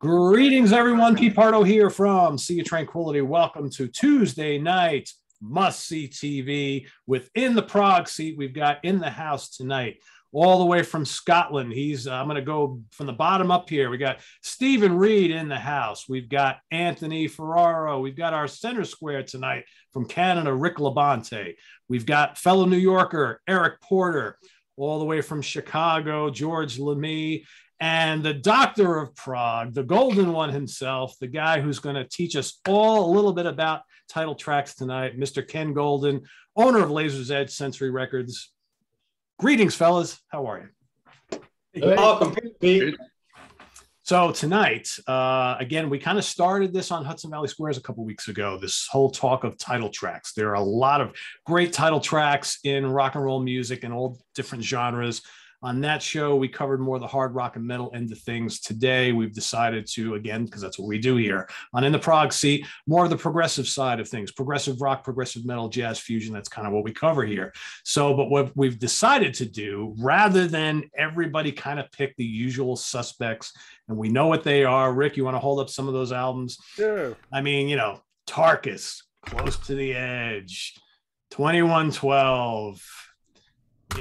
Greetings, everyone. Pete Pardo here from Sea of Tranquility. Welcome to Tuesday night must-see TV. Within the Prog seat, we've got in the house tonight, all the way from Scotland. I'm going to go from the bottom up here. We got Stephen Reid in the house. We've got Anthony Ferraro. We've got our center square tonight from Canada, Rick LaBonte. We've got fellow New Yorker, Eric Porter, all the way from Chicago, George Lamie. And the doctor of Prague, the golden one himself, the guy who's going to teach us all a little bit about title tracks tonight, Mr. Ken Golden, owner of Laser's Edge Sensory Records. Greetings, fellas. How are you? Welcome, Pete. So tonight, again, we kind of started this on Hudson Valley Squares a couple weeks ago, this whole talk of title tracks. There are a lot of great title tracks in rock and roll music and all different genres. On that show, we covered more of the hard rock and metal end of things. Today, we've decided to, again, because that's what we do here, on In the Prog Seat, more of the progressive side of things, progressive rock, progressive metal, jazz fusion. That's kind of what we cover here. So, but what we've decided to do, rather than everybody kind of pick the usual suspects, and we know what they are. Rick, you want to hold up some of those albums? Sure. I mean, Tarkus, Close to the Edge, 2112.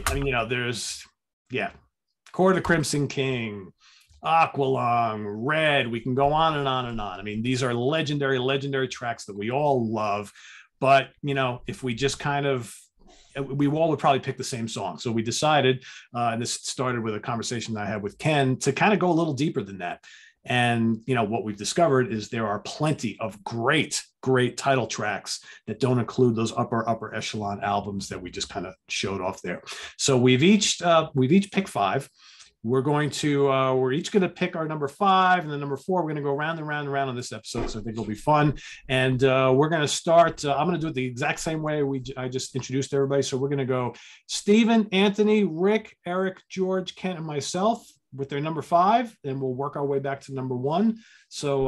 I mean, there's... Yeah, Court of the Crimson King, Aqualung, Red. We can go on and on and on. I mean, these are legendary tracks that we all love. But, if we just we all would probably pick the same song. So we decided, and this started with a conversation that I had with Ken, to kind of go a little deeper than that. And, what we've discovered is there are plenty of great title tracks that don't include those upper echelon albums that we just kind of showed off there. So we've each picked five. We're each going to pick our number five, and then number four, we're going to go round and round and round on this episode. So I think it'll be fun. And we're going to start. I'm going to do it the exact same way I just introduced everybody. So we're going to go Stephen, Anthony, Rick, Eric, George, Kent, and myself with their number five, and we'll work our way back to number one. So,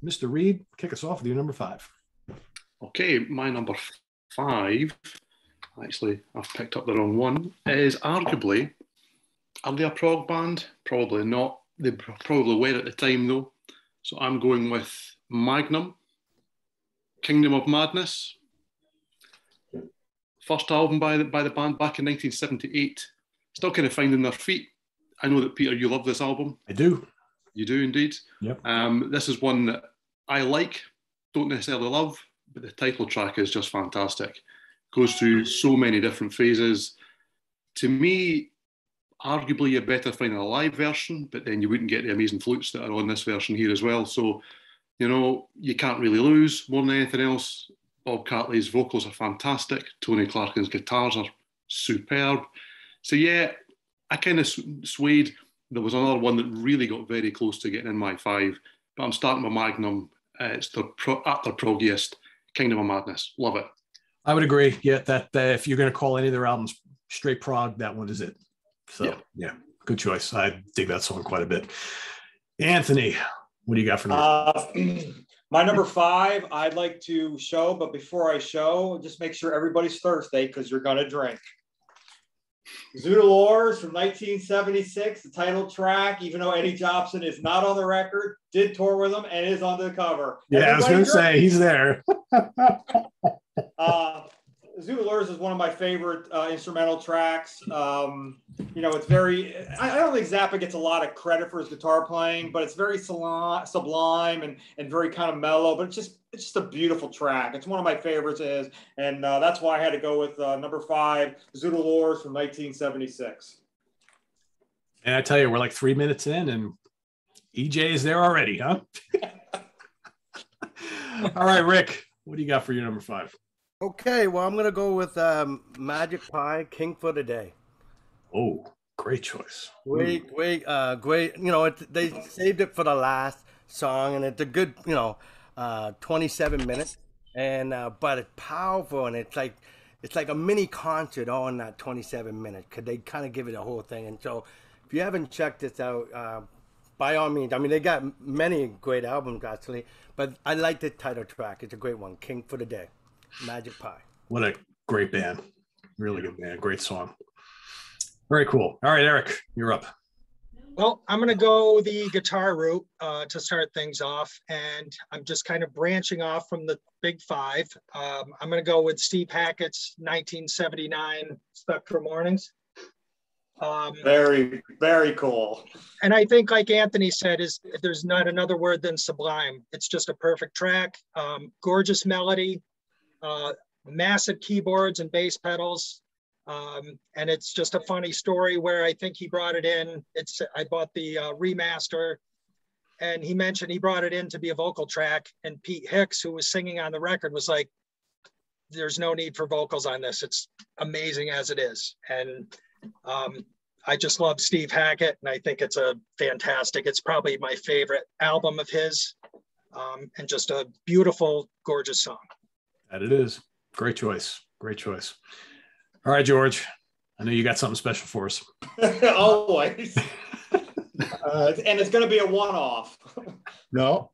Mr. Reid, kick us off with your number five. Okay, my number five, actually, I've picked up the wrong one, is arguably, are they a prog band? Probably not. They probably were at the time, though. So I'm going with Magnum, Kingdom of Madness. First album by the band back in 1978. Still kind of finding their feet. I know that, Peter, you love this album. I do. You do indeed. Yep. This is one that I like, don't necessarily love, but the title track is just fantastic. Goes through so many different phases. To me, arguably you're better finding a live version, but then you wouldn't get the amazing flutes that are on this version here as well. So, you can't really lose more than anything else. Bob Catley's vocals are fantastic. Tony Clarkin's guitars are superb. So yeah, I kind of swayed. There was another one that really got very close to getting in my five, but I'm starting with Magnum. It's at their proggiest, Kingdom of Madness. Love it. I would agree. Yeah, that if you're going to call any of their albums straight prog, that one is it. So yeah, good choice. I dig that song quite a bit. Anthony, what do you got for me? My number five, I'd like to show, but before I show, just make sure everybody's thirsty because you're going to drink. Zoodalores from 1976, the title track, even though Eddie Jobson is not on the record, did tour with them and is on the cover. Yeah, I was going to say, he's there. Zoodalores is one of my favorite instrumental tracks. It's very, I don't think Zappa gets a lot of credit for his guitar playing, but it's very sublime and very kind of mellow, but it's just a beautiful track. It's one of my favorites, and that's why I had to go with number five, Zoodalores from 1976. And I tell you, we're like 3 minutes in, and EJ is there already, huh? All right, Rick, what do you got for your number five? Okay, well, I'm going to go with Magic Pie, King for the Day. Oh, great choice. Great. They saved it for the last song, and it's a good, 27 minutes, and but it's powerful, and it's like a mini concert all in that 27 minutes, because they kind of give it a whole thing. And so if you haven't checked this out, by all means, I mean, they got many great albums, actually, but I like the title track. It's a great one, King for the Day. Magic Pie. What a great band. Really good band. Great song. Very cool. All right, Eric, you're up. Well, I'm going to go the guitar route to start things off, and I'm just kind of branching off from the big five. I'm going to go with Steve Hackett's 1979 Spectrum Mornings. Very, very cool. And I think, like Anthony said, is there's not another word than sublime. It's just a perfect track, gorgeous melody, massive keyboards and bass pedals. And it's just a funny story where I think he brought it in. I bought the remaster, and he mentioned he brought it in to be a vocal track. And Pete Hicks, who was singing on the record, was like, "There's no need for vocals on this. It's amazing as it is." And I just love Steve Hackett, and I think it's it's probably my favorite album of his, and just a beautiful, gorgeous song. That it is. Great choice. Great choice. All right, George, I know you got something special for us. Always. And it's going to be a one-off. No,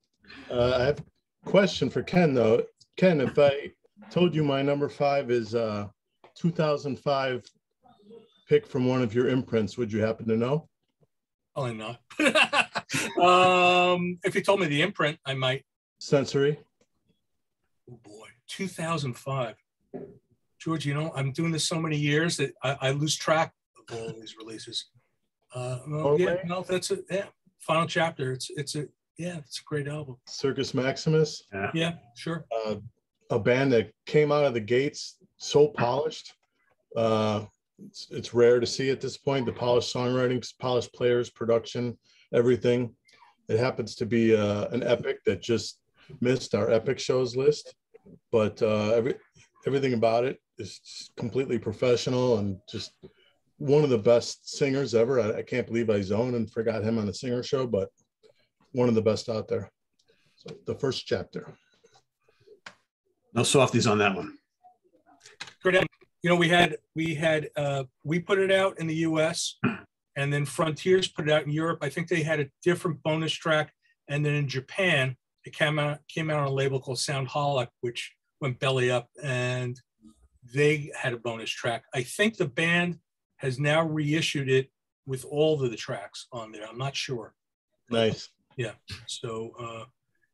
I have a question for Ken, though. Ken, if I told you my number 5 is 2005 pick from one of your imprints, would you happen to know? Probably not. If you told me the imprint, I might. Sensory. Oh boy, 2005. George, you know, I'm doing this so many years that I lose track of all these releases. That's it. Yeah, Final Chapter. It's a great album. Circus Maximus. Yeah, sure. A band that came out of the gates so polished. It's rare to see at this point. The polished songwriting, polished players, production, everything. It happens to be an epic that just missed our epic shows list, but everything about it is completely professional and just one of the best singers ever. I can't believe I zoned and forgot him on the singer show, but one of the best out there. So the first chapter. No softies on that one. Great. You know, we put it out in the US, and then Frontiers put it out in Europe. I think they had a different bonus track. And then in Japan, it came out on a label called Soundholic, which went belly up, and they had a bonus track. I think the band has now reissued it with all of the tracks on there. I'm not sure. Nice. Yeah. So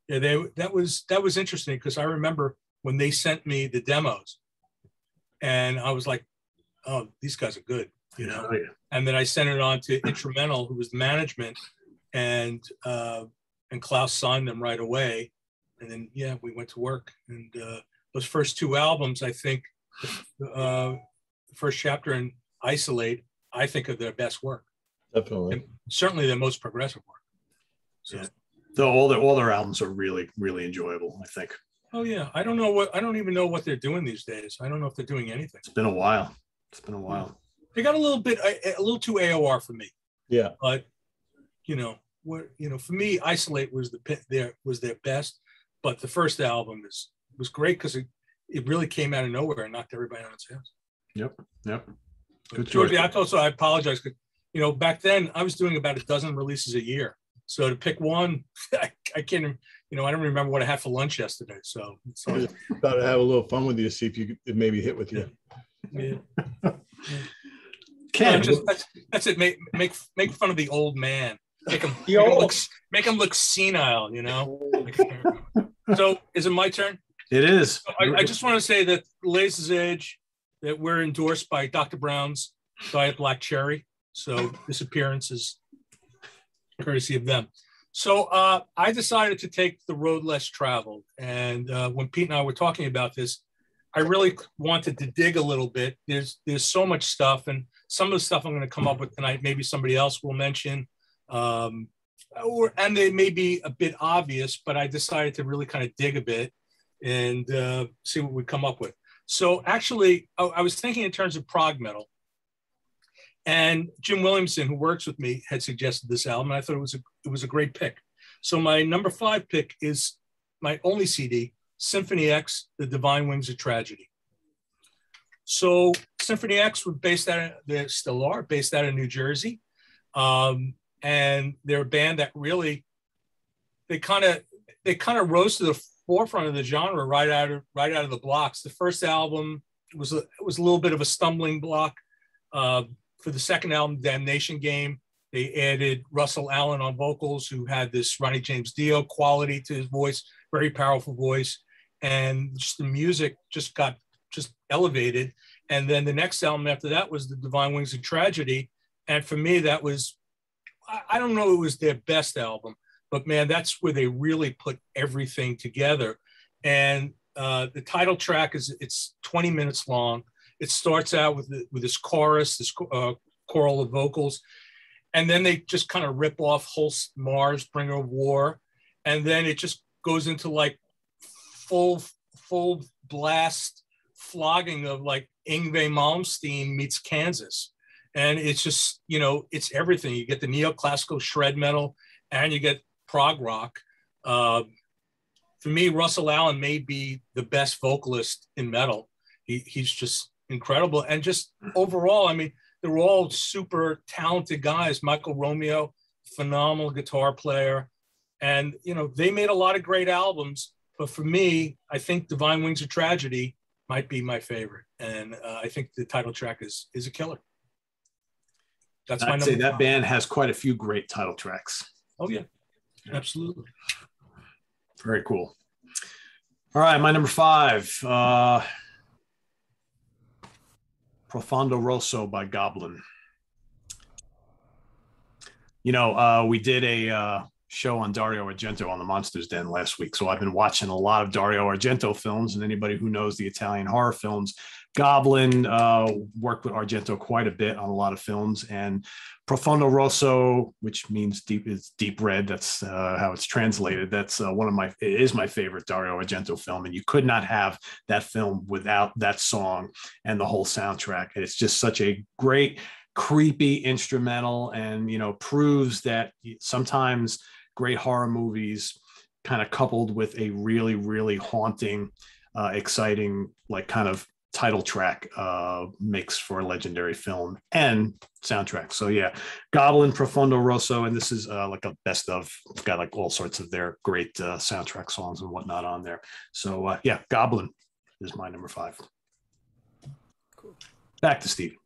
that was interesting, because I remember when they sent me the demos, and I was like, "Oh, these guys are good," you know. Oh, yeah. And then I sent it on to Instrumental, who was the management, and Klaus signed them right away. And then we went to work. And those first 2 albums, I think, the first chapter and Isolate, I think are their best work. Definitely. And certainly their most progressive work. So. Yeah. Though all their albums are really, really enjoyable, I think. Oh yeah, I don't even know what they're doing these days. I don't know if they're doing anything. It's been a while. They got a little too AOR for me. Yeah. But for me, Isolate was their best. But the first album was great, because it really came out of nowhere and knocked everybody on its ass. Yep. Good George, choice. I apologize, because back then I was doing about a dozen releases a year. So to pick one, I can't. I don't remember what I had for lunch yesterday. So I just thought I'd have a little fun with you, see if you could maybe hit with you. Yeah. Ken, that's it. Make fun of the old man. Make him look senile. So is it my turn? It is. I just want to say that Laser's Edge, that we're endorsed by Dr. Brown's Diet Black Cherry. So this appearance is courtesy of them. So I decided to take the road less traveled. And when Pete and I were talking about this, I really wanted to dig a little bit. There's so much stuff, and some of the stuff I'm going to come up with tonight, maybe somebody else will mention, and they may be a bit obvious, but I decided to really kind of dig a bit and see what we come up with. So actually, I was thinking in terms of prog metal, and Jim Williamson, who works with me, had suggested this album, and I thought it was a great pick. So my number 5 pick is my only CD, Symphony X, The Divine Wings of Tragedy. So Symphony X was they still are based out of New Jersey. And they're a band that really, they kind of rose to the forefront of the genre right out of the blocks. The first album was a little bit of a stumbling block. For the second album, Damnation Game, They added Russell Allen on vocals, who had this Ronnie James Dio quality to his voice, very powerful voice. And just the music just got just elevated. And then the next album after that was The Divine Wings of Tragedy. And for me, that was, I don't know, it was their best album, but man, that's where they really put everything together. And the title track it's 20 minutes long. It starts out with this chorus, this choral of vocals. And then they just kind of rip off Holst Mars, Bringer of War. And then it just goes into like full blast flogging of like Yngwie Malmsteen meets Kansas. And it's just, you know, it's everything. You get the neoclassical shred metal and you get prog rock. For me, Russell Allen may be the best vocalist in metal. He's just incredible. And just overall, I mean, they're all super talented guys. Michael Romeo, phenomenal guitar player. And, you know, they made a lot of great albums. But for me, I think Divine Wings of Tragedy might be my favorite. And I think the title track is a killer. That's my I'd say number that 5. band has quite a few great title tracks. Oh, yeah. Absolutely. Very cool. All right, my number 5. Profondo Rosso by Goblin. You know, we did a show on Dario Argento on the Monsters Den last week. So I've been watching a lot of Dario Argento films, and anybody who knows the Italian horror films, Goblin worked with Argento quite a bit on a lot of films. And Profondo Rosso, which means deep, is deep red. That's how it's translated. That's it is my favorite Dario Argento film. And you could not have that film without that song and the whole soundtrack. And it's just such a great, creepy instrumental, and, you know, proves that sometimes great horror movies kind of coupled with a really, really haunting, exciting, like kind of title track makes for a legendary film and soundtrack. So yeah, Goblin, Profondo Rosso, and this is like a best of. It's got like all sorts of their great soundtrack songs and whatnot on there. So yeah, Goblin is my number 5. Cool. Back to Steve.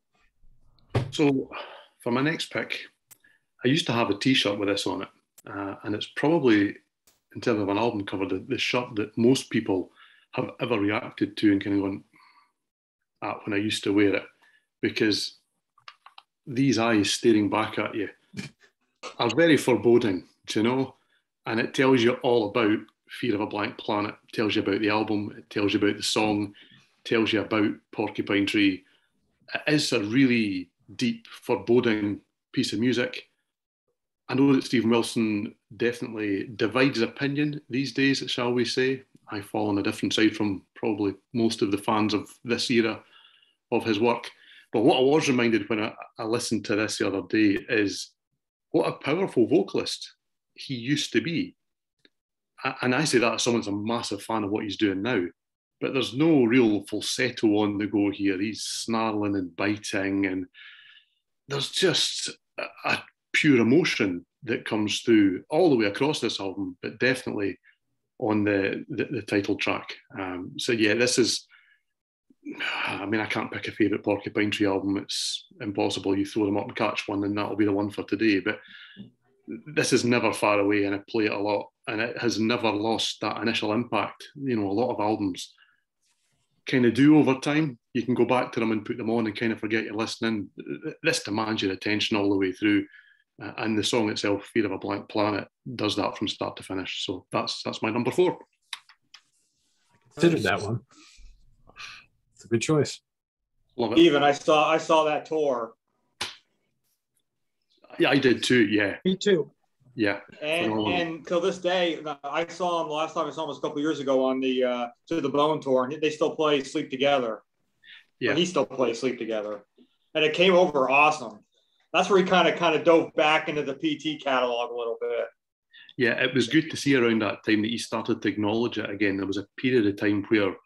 So for my next pick, I used to have a t-shirt with this on it, and it's probably, in terms of an album cover, the shirt that most people have ever reacted to and kind of gone at when I used to wear it, because these eyes staring back at you are very foreboding, do you know? And it tells you all about Fear of a Blank Planet. It tells you about the album. It tells you about the song. It tells you about Porcupine Tree. It is a really deep, foreboding piece of music. I know that Stephen Wilson definitely divides opinion these days, shall we say. I fall on a different side from probably most of the fans of this era of his work. But what I was reminded when I listened to this the other day is what a powerful vocalist he used to be. And I say that as someone that's a massive fan of what he's doing now. But there's no real falsetto on the go here. He's snarling and biting, and there's just a pure emotion that comes through all the way across this album, but definitely on the title track. So yeah, this is, I mean, I can't pick a favourite Porcupine Tree album. It's impossible. You throw them up and catch one, and that'll be the one for today. But this is never far away, and I play it a lot, and it has never lost that initial impact. You know, a lot of albums kind of do over time. You can go back to them and put them on and kind of forget you're listening. This demands your attention all the way through. And the song itself, Fear of a Blank Planet, does that from start to finish. So that's my number 4. I considered that one. It's a good choice. Love it. Even I saw that tour. Yeah, I did too. Yeah. Me too. Yeah. And till this day, I saw him, the last time I saw him was a couple of years ago on the To the Bone tour, and they still play Sleep Together. Yeah. Or he still plays Sleep Together. And it came over awesome. That's where he kind of dove back into the PT catalog a little bit. Yeah, it was good to see around that time that he started to acknowledge it again. There was a period of time where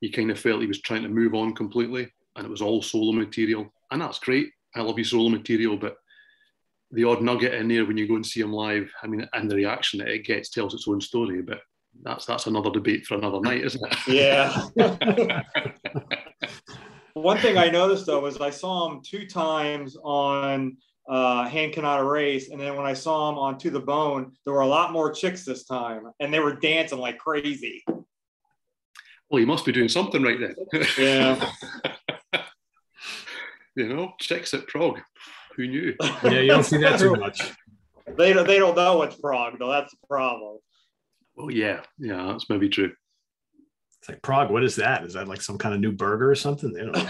he kind of felt he was trying to move on completely, and it was all solo material. And that's great. I love his solo material, but the odd nugget in there when you go and see him live, I mean, and the reaction that it gets tells its own story, but that's another debate for another night, isn't it? Yeah. One thing I noticed, though, is I saw him 2 times on Hand Cannot Erase. And then when I saw them on To the Bone, there were a lot more chicks this time, and they were dancing like crazy. Well, you must be doing something right then. Yeah. You know, chicks at Prog. Who knew? Yeah, you don't see that too much. They don't know what's Prog, though. That's the problem. Oh, yeah. Yeah, that's maybe true. It's like, Prog, what is that? Is that like some kind of new burger or something? They don't know.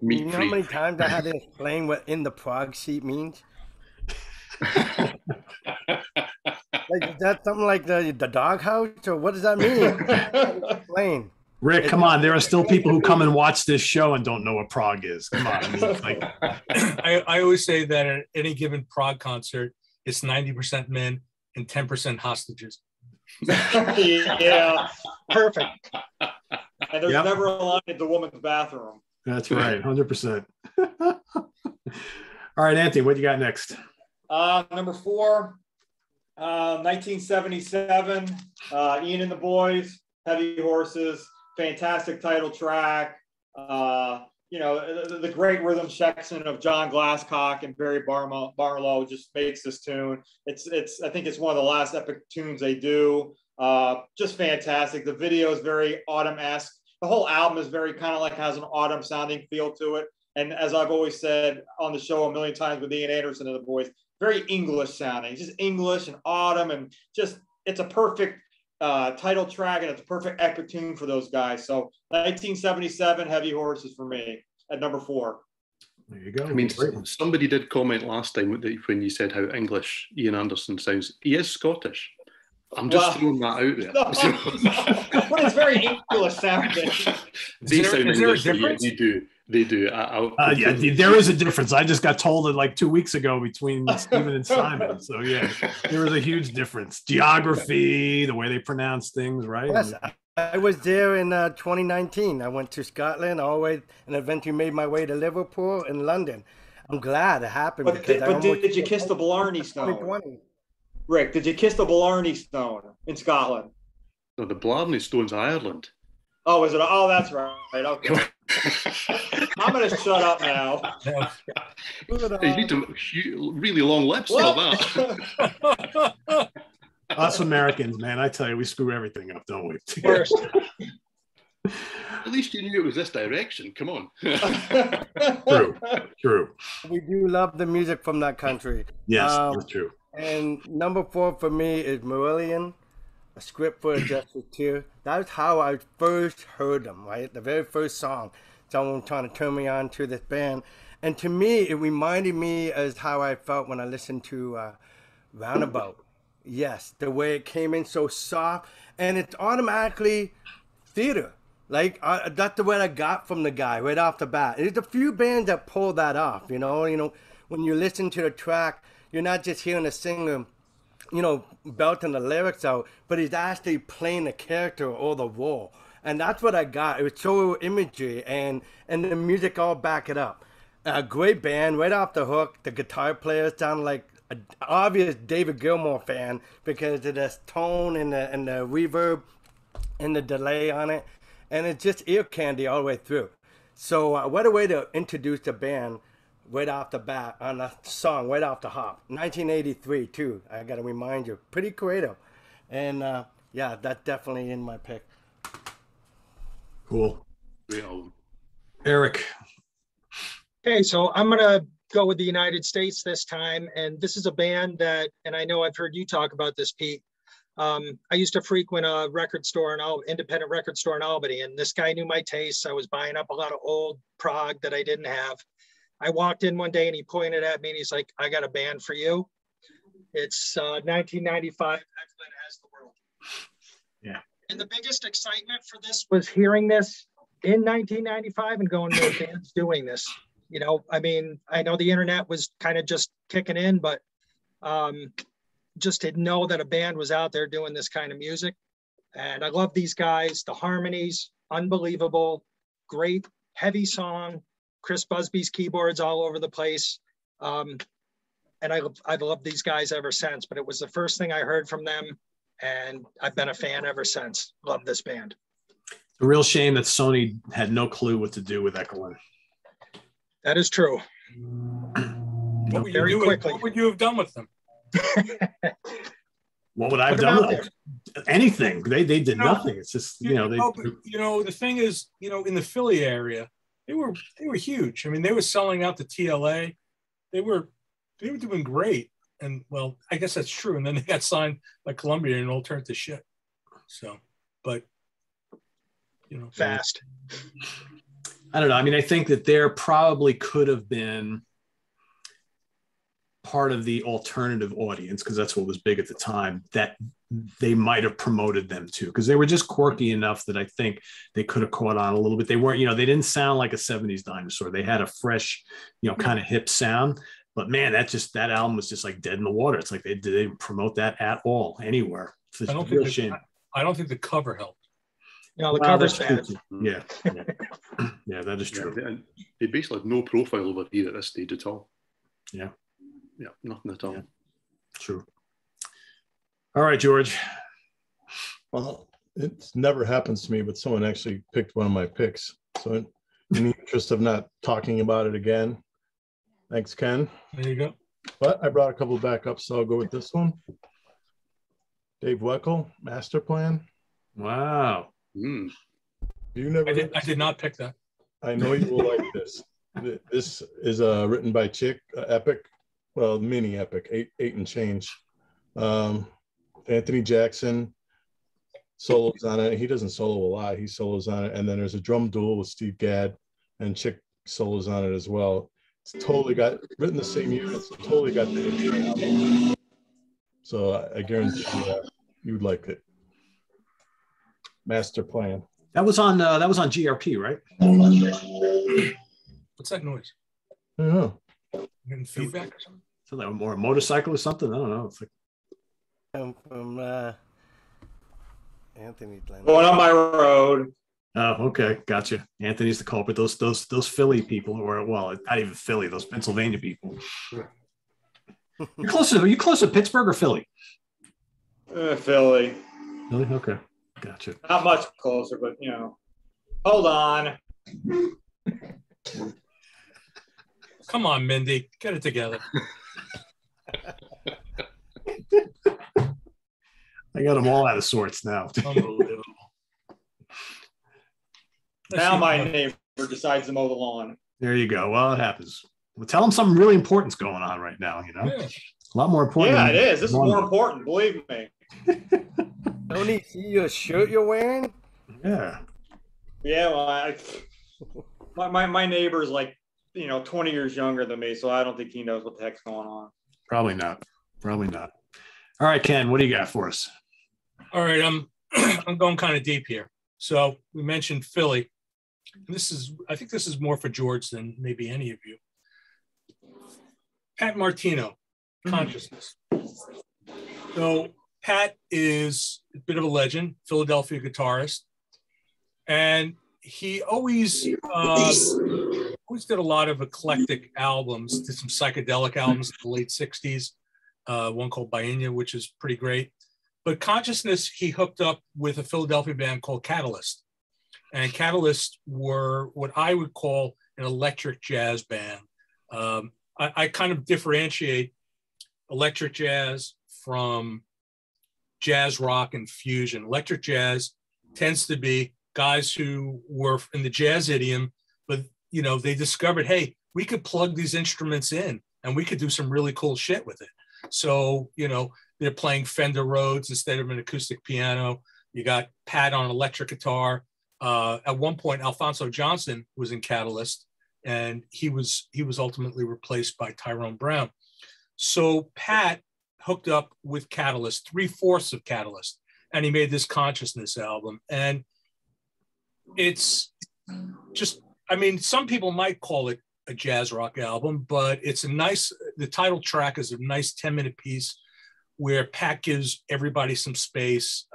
Meat you know free. how many times I had to explain what in the Prog sheet means? Like, is that something like the doghouse, or what does that mean? Explain. Rick, come on. There are still people who come and watch this show and don't know what Prog is. Come on. I mean, it's like, I always say that at any given Prog concert, it's 90% men and 10% hostages. Yeah. Perfect. And there's never a line at the woman's bathroom. that's right. 100%. All right, Anthony, what you got next? Number 4, 1977, Ian and the Boys, Heavy Horses, fantastic title track. You know, the great rhythm section of John Glasscock and Barry Barlow just makes this tune. I think it's one of the last epic tunes they do. Just fantastic. The video is very autumn-esque. The whole album is very kind of like has an autumn sounding feel to it. And as I've always said on the show a million times with Ian Anderson and the Boys, very English sounding, just English and autumn, and just it's a perfect title track, and it's a perfect epic tune for those guys. So 1977, Heavy Horses for me at number 4. There you go. I mean, somebody did comment last time when you said how English Ian Anderson sounds. He is Scottish. I'm just throwing that out there. No, but it's very English sounding. They sound is there a English. Yeah, difference? they do. Yeah, there is a difference. I just got told it like 2 weeks ago between Stephen and Simon. So yeah, there was a huge difference. Geography, the way they pronounce things, right? Yes, I was there in 2019. I went to Scotland all the way, and eventually made my way to Liverpool and London. I'm glad it happened. But did you kiss the Blarney Stone? 2020. Rick, did you kiss the Blarney Stone in Scotland? No, the Blarney Stone's Ireland. Oh, is it? Oh, that's right. Okay. I'm going to shut up now. You need to really long lips for that. Us Americans, man, I tell you, we screw everything up, don't we? First. At least you knew it was this direction. Come on. True. We do love the music from that country. Yes, that's true. And number 4 for me is Marillion, A Script for a Justice Tear. That's how I first heard them, right? The very first song. Someone trying to turn me on to this band. And to me, it reminded me as how I felt when I listened to Roundabout. Yes, the way it came in so soft. And it's automatically theater. Like, that's the way I got from the guy right off the bat. There's a few bands that pull that off, you know, when you listen to the track, you're not just hearing the singer, belting the lyrics out, but he's actually playing the character or the role. And that's what I got. It was so imagery, and the music all back it up. A great band, right off the hook. The guitar player sounded like an obvious David Gilmour fan because of the tone and the reverb and the delay on it. And it's just ear candy all the way through. So what a way to introduce the band right off the bat on a song right off the hop. 1983 too. I got to remind you, pretty creative, and yeah, that's definitely in my pick. Cool. Eric. Okay, so I'm gonna go with the United States this time, and this is a band that, and I know I've heard you talk about this, Pete. I used to frequent a record store independent record store in Albany, and this guy knew my tastes. I was buying up a lot of old prog that I didn't have. I walked in one day and he pointed at me and he's like, "I got a band for you. It's 1995, Eklund Has the World." Yeah. And the biggest excitement for this was hearing this in 1995 and going, "No band's doing this." I mean, I know the internet was kind of just kicking in, but just to know that a band was out there doing this kind of music. And I love these guys, the harmonies, unbelievable, great, heavy song. Chris Busby's keyboards all over the place. And I've loved these guys ever since, but it was the first thing I heard from them. And I've been a fan ever since. Love this band. A real shame that Sony had no clue what to do with Eklund. That is true. What would Very you do? quickly. What would you have done with them? What would I have Put 'em done out with them? Anything. They did nothing. It's just, you know, but, the thing is, in the Philly area, they were huge. I mean, they were selling out to TLA. They were doing great. And well, I guess that's true. And then they got signed by Columbia and all turned to shit. So, but fast. I don't know. I mean, I think that there probably could have been part of the alternative audience, because that's what was big at the time, that they might have promoted them to, because they were just quirky enough that I think they could have caught on a little bit. They weren't, they didn't sound like a 70s dinosaur. They had a fresh, kind of hip sound. But man, that album was just like dead in the water. It's like they didn't promote that at all anywhere. It's a real shame. I don't think the cover helped. No, the cover's bad. Yeah. Yeah, that is true. Yeah, they basically had no profile over here at this stage at all. Yeah. Yeah, nothing at all. Yeah. True. All right, George. Well, it's never happens to me, but someone actually picked one of my picks. So in the interest of not talking about it again, thanks, Ken. There you go. But I brought a couple of backups, so I'll go with this one. Dave Weckel, Master Plan. Wow. Mm. You never. I did not pick that. I know you will like this. This is written by Chick, epic, well, mini epic, eight and change. Anthony Jackson solos on it. He doesn't solo a lot. He solos on it, and then there's a drum duel with Steve Gadd, and Chick solos on it as well. It's totally got written the same year. It's totally got the intro album. So I guarantee you would like it. Master Plan. That was on GRP, right? What's that noise? I don't know. Getting feedback or something? So that more a motorcycle or something? I don't know. It's like from Anthony Glenn. Going on my road. oh, okay, gotcha. Anthony's the culprit. Those Philly people, or well, not even Philly, those Pennsylvania people. Are you closer to Pittsburgh or Philly? Philly. Philly? Okay, gotcha. Not much closer, but hold on. Come on, Mindy, get it together. I got them all out of sorts now. Unbelievable. Now my neighbor decides to mow the lawn. There you go. Well, it happens. Well, tell them something really important's going on right now. Yeah. A lot more important. Yeah, it is. This is more important. Believe me. Tony, see your shirt you're wearing? Yeah. Yeah. Well, my neighbor's like 20 years younger than me, so I don't think he knows what the heck's going on. Probably not. All right, Ken, what do you got for us? All right, I'm going kind of deep here. So we mentioned Philly. I think this is more for George than maybe any of you. Pat Martino, Consciousness. So Pat is a bit of a legend, Philadelphia guitarist, and he always did a lot of eclectic albums, did some psychedelic albums in the late 60s, one called Baena, which is pretty great. But Consciousness, he hooked up with a Philadelphia band called Catalyst. And Catalyst were what I would call an electric jazz band. I kind of differentiate electric jazz from jazz rock and fusion. Electric jazz tends to be guys who were in the jazz idiom, but they discovered, hey, we could plug these instruments in and we could do some really cool shit with it. So, they're playing Fender Rhodes instead of an acoustic piano. You got Pat on electric guitar. At one point, Alphonso Johnson was in Catalyst, and he was ultimately replaced by Tyrone Brown. So Pat hooked up with Catalyst, 3/4 of Catalyst, and he made this Consciousness album. And it's just, some people might call it a jazz rock album, but it's the title track is a nice 10-minute piece where Pat gives everybody some space.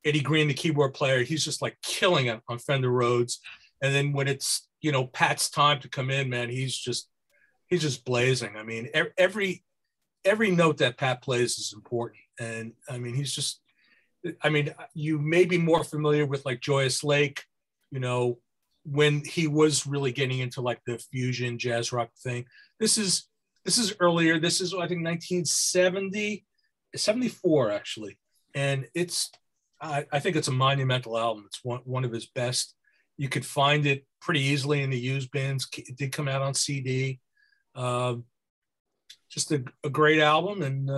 Eddie Green, the keyboard player, he's just like killing it on Fender Rhodes. And then when it's, Pat's time to come in, man, he's just blazing. Every note that Pat plays is important. And he's just, you may be more familiar with like Joyous Lake, when he was really getting into like the fusion jazz rock thing. This is earlier. This is, I think, 1970, 74 actually, and I think it's a monumental album. It's one of his best. You could find it pretty easily in the used bins. It did come out on CD. Just a great album, and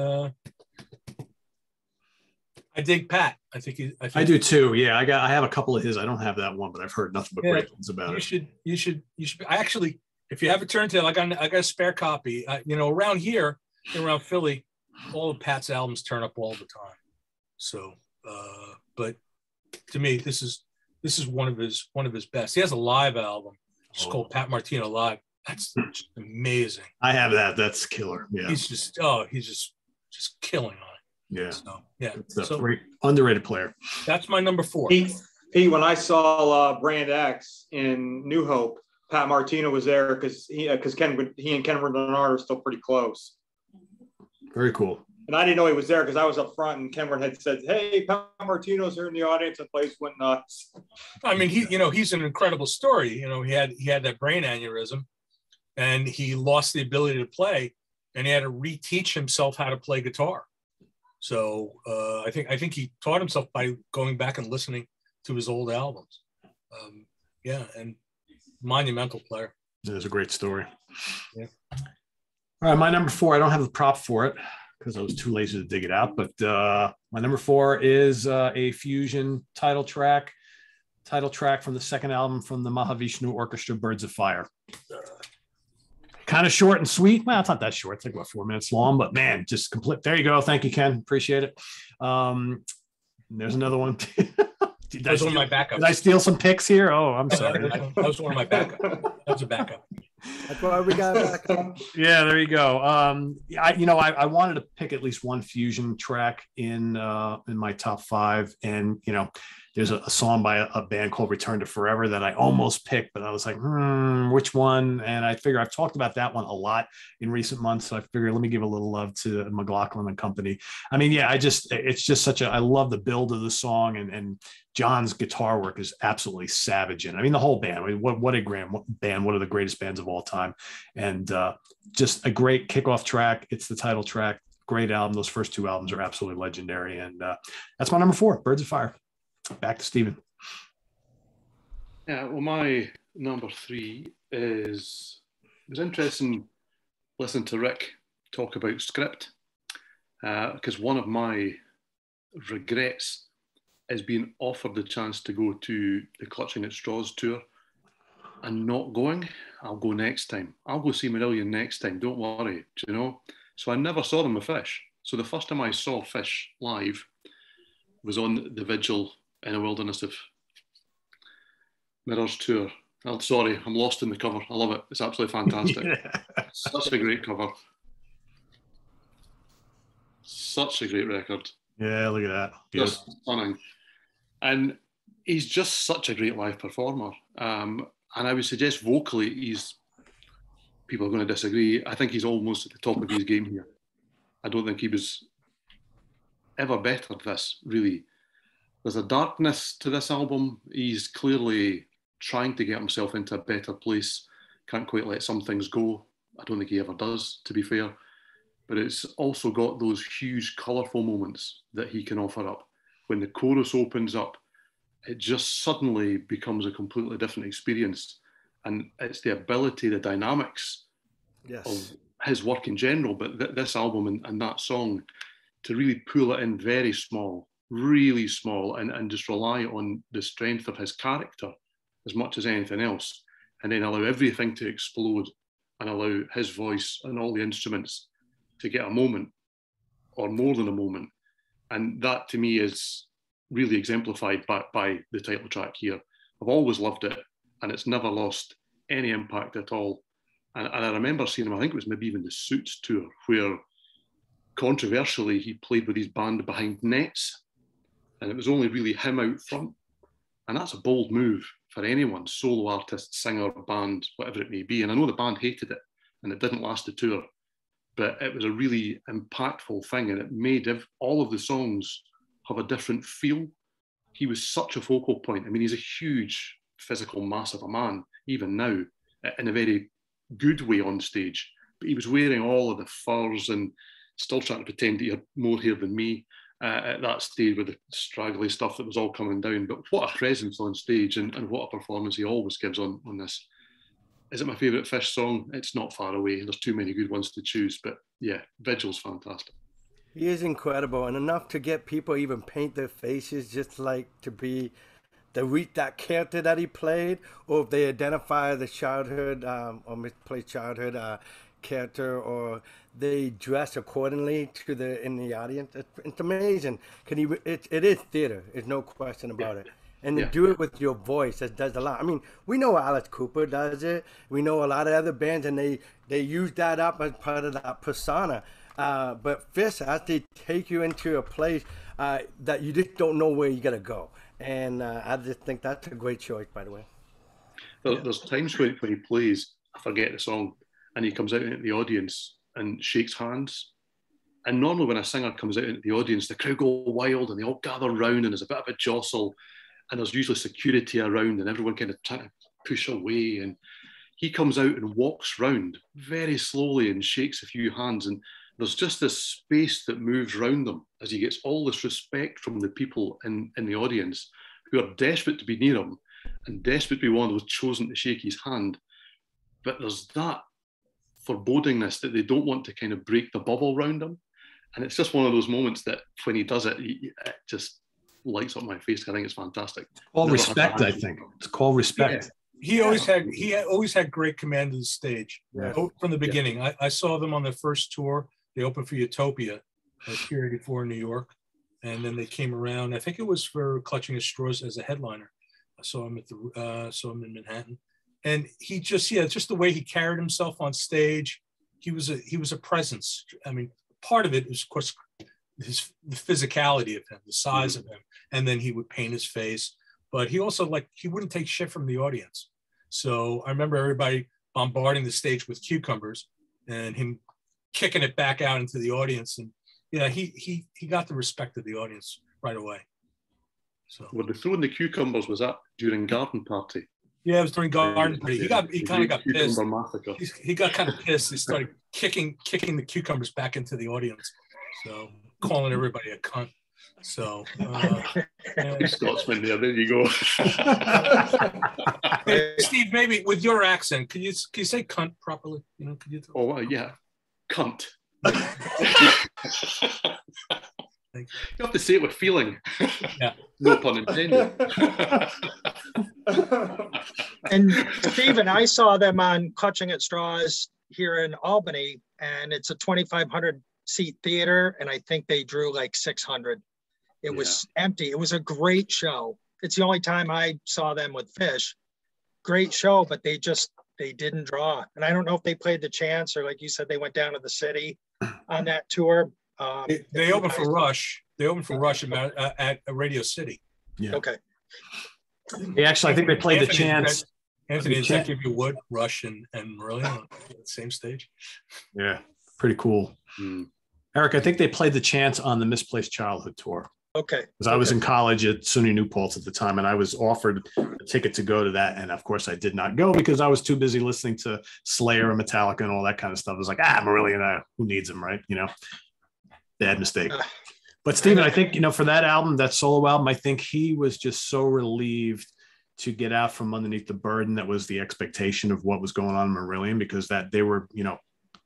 I dig Pat. I think I do too. Yeah, I have a couple of his. I don't have that one, but I've heard nothing but great things about it. You should. I actually, if you have a turntable, I got a spare copy. Around here, around Philly, all of Pat's albums turn up all the time. So, but to me, this is one of his best. He has a live album. It's called Pat Martino Live. That's just amazing. I have that. That's killer. Yeah. He's just killing on it. Yeah. So, yeah. It's a great underrated player. That's my number 4. Pete, when I saw Brand X in New Hope, Pat Martino was there because he and Ken Bernard are still pretty close. Very cool. And I didn't know he was there because I was up front and Ken had said, "Hey, Pat Martino's here in the audience," and the place went nuts. I mean, he's an incredible story. He had that brain aneurysm, and he lost the ability to play, and he had to reteach himself how to play guitar. So I think he taught himself by going back and listening to his old albums. And monumental player. It is a great story. Yeah. All right, my number 4. I don't have the prop for it because I was too lazy to dig it out. But my number 4 is a fusion title track from the second album from the Mahavishnu Orchestra, Birds of Fire. Kind of short and sweet. Well, it's not that short. It's like about 4 minutes long, but man, just complete. There you go. Thank you, Ken. Appreciate it. There's another one. That was one of my backups. Did I steal some picks here? Oh, I'm sorry. That was one of my backups. That was a backup. That's why we got backup. Yeah, there you go. I wanted to pick at least one fusion track in my top 5, and there's a song by a band called Return to Forever that I almost picked, but I was like, which one? And I figure I've talked about that one a lot in recent months, so I figured let me give a little love to McLaughlin and company. I mean, yeah, it's just I love the build of the song, and John's guitar work is absolutely savage. And I mean, the whole band, I mean, what a great band, one of the greatest bands of all time. And just a great kickoff track. It's the title track. Great album. Those first 2 albums are absolutely legendary. And that's my number 4, Birds of Fire. Back to Stephen. Yeah, well, my number 3 is, it was interesting listening to Rick talk about script, because one of my regrets is being offered the chance to go to the Clutching at Straws tour and not going. I'll go next time. I'll go see Marillion next time. Don't worry, So I never saw them with Fish. So the first time I saw Fish live was on the Vigil in a Wilderness of Mirrors tour. I'm sorry, I'm lost in the cover. I love it. It's absolutely fantastic. Yeah. Such a great cover. Such a great record. Yeah, look at that. Just stunning. And he's just such a great live performer. And I would suggest vocally, people are going to disagree. I think he's almost at the top of his game here. I don't think he was ever better at this, really. There's a darkness to this album. He's clearly trying to get himself into a better place. Can't quite let some things go. I don't think he ever does, to be fair. But it's also got those huge, colourful moments that he can offer up. When the chorus opens up, it just suddenly becomes a completely different experience. And it's the ability, the dynamics of his work in general, but this album and that song, to really pull it in very small, really small, and just rely on the strength of his character as much as anything else, and then allow everything to explode and allow his voice and all the instruments to get a moment or more than a moment. And that to me is really exemplified by the title track here. I've always loved it, and it's never lost any impact at all. And I remember seeing him, I think it was maybe even the Suits tour, where controversially he played with his band behind nets, and it was only really him out front. And that's a bold move for anyone, solo artist, singer, band, whatever it may be. And I know the band hated it, and it didn't last the tour, but it was a really impactful thing, and it made all of the songs have a different feel. He was such a focal point. I mean, he's a huge physical mass of a man, even now, in a very good way on stage. But he was wearing all of the furs and still trying to pretend that he had more hair than me at that stage with the straggly stuff that was all coming down. But what a presence on stage, and what a performance he always gives on this. Is it my favourite Fish song? It's not far away. There's too many good ones to choose. But yeah, Vigil's fantastic. He is incredible, and enough to get people even paint their faces just like to be that character that he played, or if they identify the childhood or misplaced childhood character, or they dress accordingly to in the audience. It's amazing. It is theater. There's no question about it. And to do it with your voice, that does a lot. I mean, we know Alice Cooper does it. We know a lot of other bands, and they use that up as part of that persona. But Fish has to take you into a place that you just don't know where you got to go. And I just think that's a great choice, by the way. There's times when he plays, I forget the song, and he comes out into the audience and shakes hands. And normally when a singer comes out into the audience, the crowd go wild and they all gather round and there's a bit of a jostle, and there's usually security around and everyone kind of trying to push away. And he comes out and walks round very slowly and shakes a few hands, and there's just this space that moves around them as he gets all this respect from the people in the audience who are desperate to be near him and desperate to be one of those chosen to shake his hand. But there's that forebodingness that they don't want to kind of break the bubble around him. And it's just one of those moments that when he does it, it just lights up my face. I think it's fantastic. Called respect, I think. It's called respect. Yeah. He always had great command of the stage from the beginning. I saw them on their first tour. They opened for Utopia at Pier 84 in New York, and then they came around. I think it was for Clutching at Straws as a headliner. I saw him in Manhattan, and he just the way he carried himself on stage. He was a presence. I mean, part of it was, of course, the physicality of him, the size of him, and then he would paint his face. But he also he wouldn't take shit from the audience. So I remember everybody bombarding the stage with cucumbers, and him kicking it back out into the audience, and he got the respect of the audience right away. So when they throwing the cucumbers, was that during Garden Party? Yeah, it was during Garden Party. He kind of got pissed. Massacre. He got kind of pissed. He started kicking the cucumbers back into the audience, so calling everybody a cunt. So Scotsman there you go. Hey, Steve, maybe with your accent, can you say cunt properly? Could you? Yeah, cunt. You have to say it with feeling. Yeah. No pun intended. And Stephen, I saw them on Clutching at Straws here in Albany, and it's a 2,500 seat theater, and I think they drew like 600. It was empty. It was a great show. It's the only time I saw them with Fish. Great show, but they didn't draw. And I don't know if they played the Chance, or like you said, they went down to the city on that tour. They opened for Rush. They opened for Rush at Radio City. Yeah. Okay. Actually, I think they played the Chance. Anthony, does that give you Wood, Rush, and Marillion on the same stage? Yeah, pretty cool. Eric, I think they played the Chance on the Misplaced Childhood tour. Okay. Because I was in college at SUNY New Paltz at the time, and I was offered a ticket to go to that. And of course, I did not go because I was too busy listening to Slayer and Metallica and all that kind of stuff. I was like, Marillion, who needs him, right? Bad mistake. But Stephen, I think, for that album, that solo album, I think he was just so relieved to get out from underneath the burden that was the expectation of what was going on in Marillion, because that they were,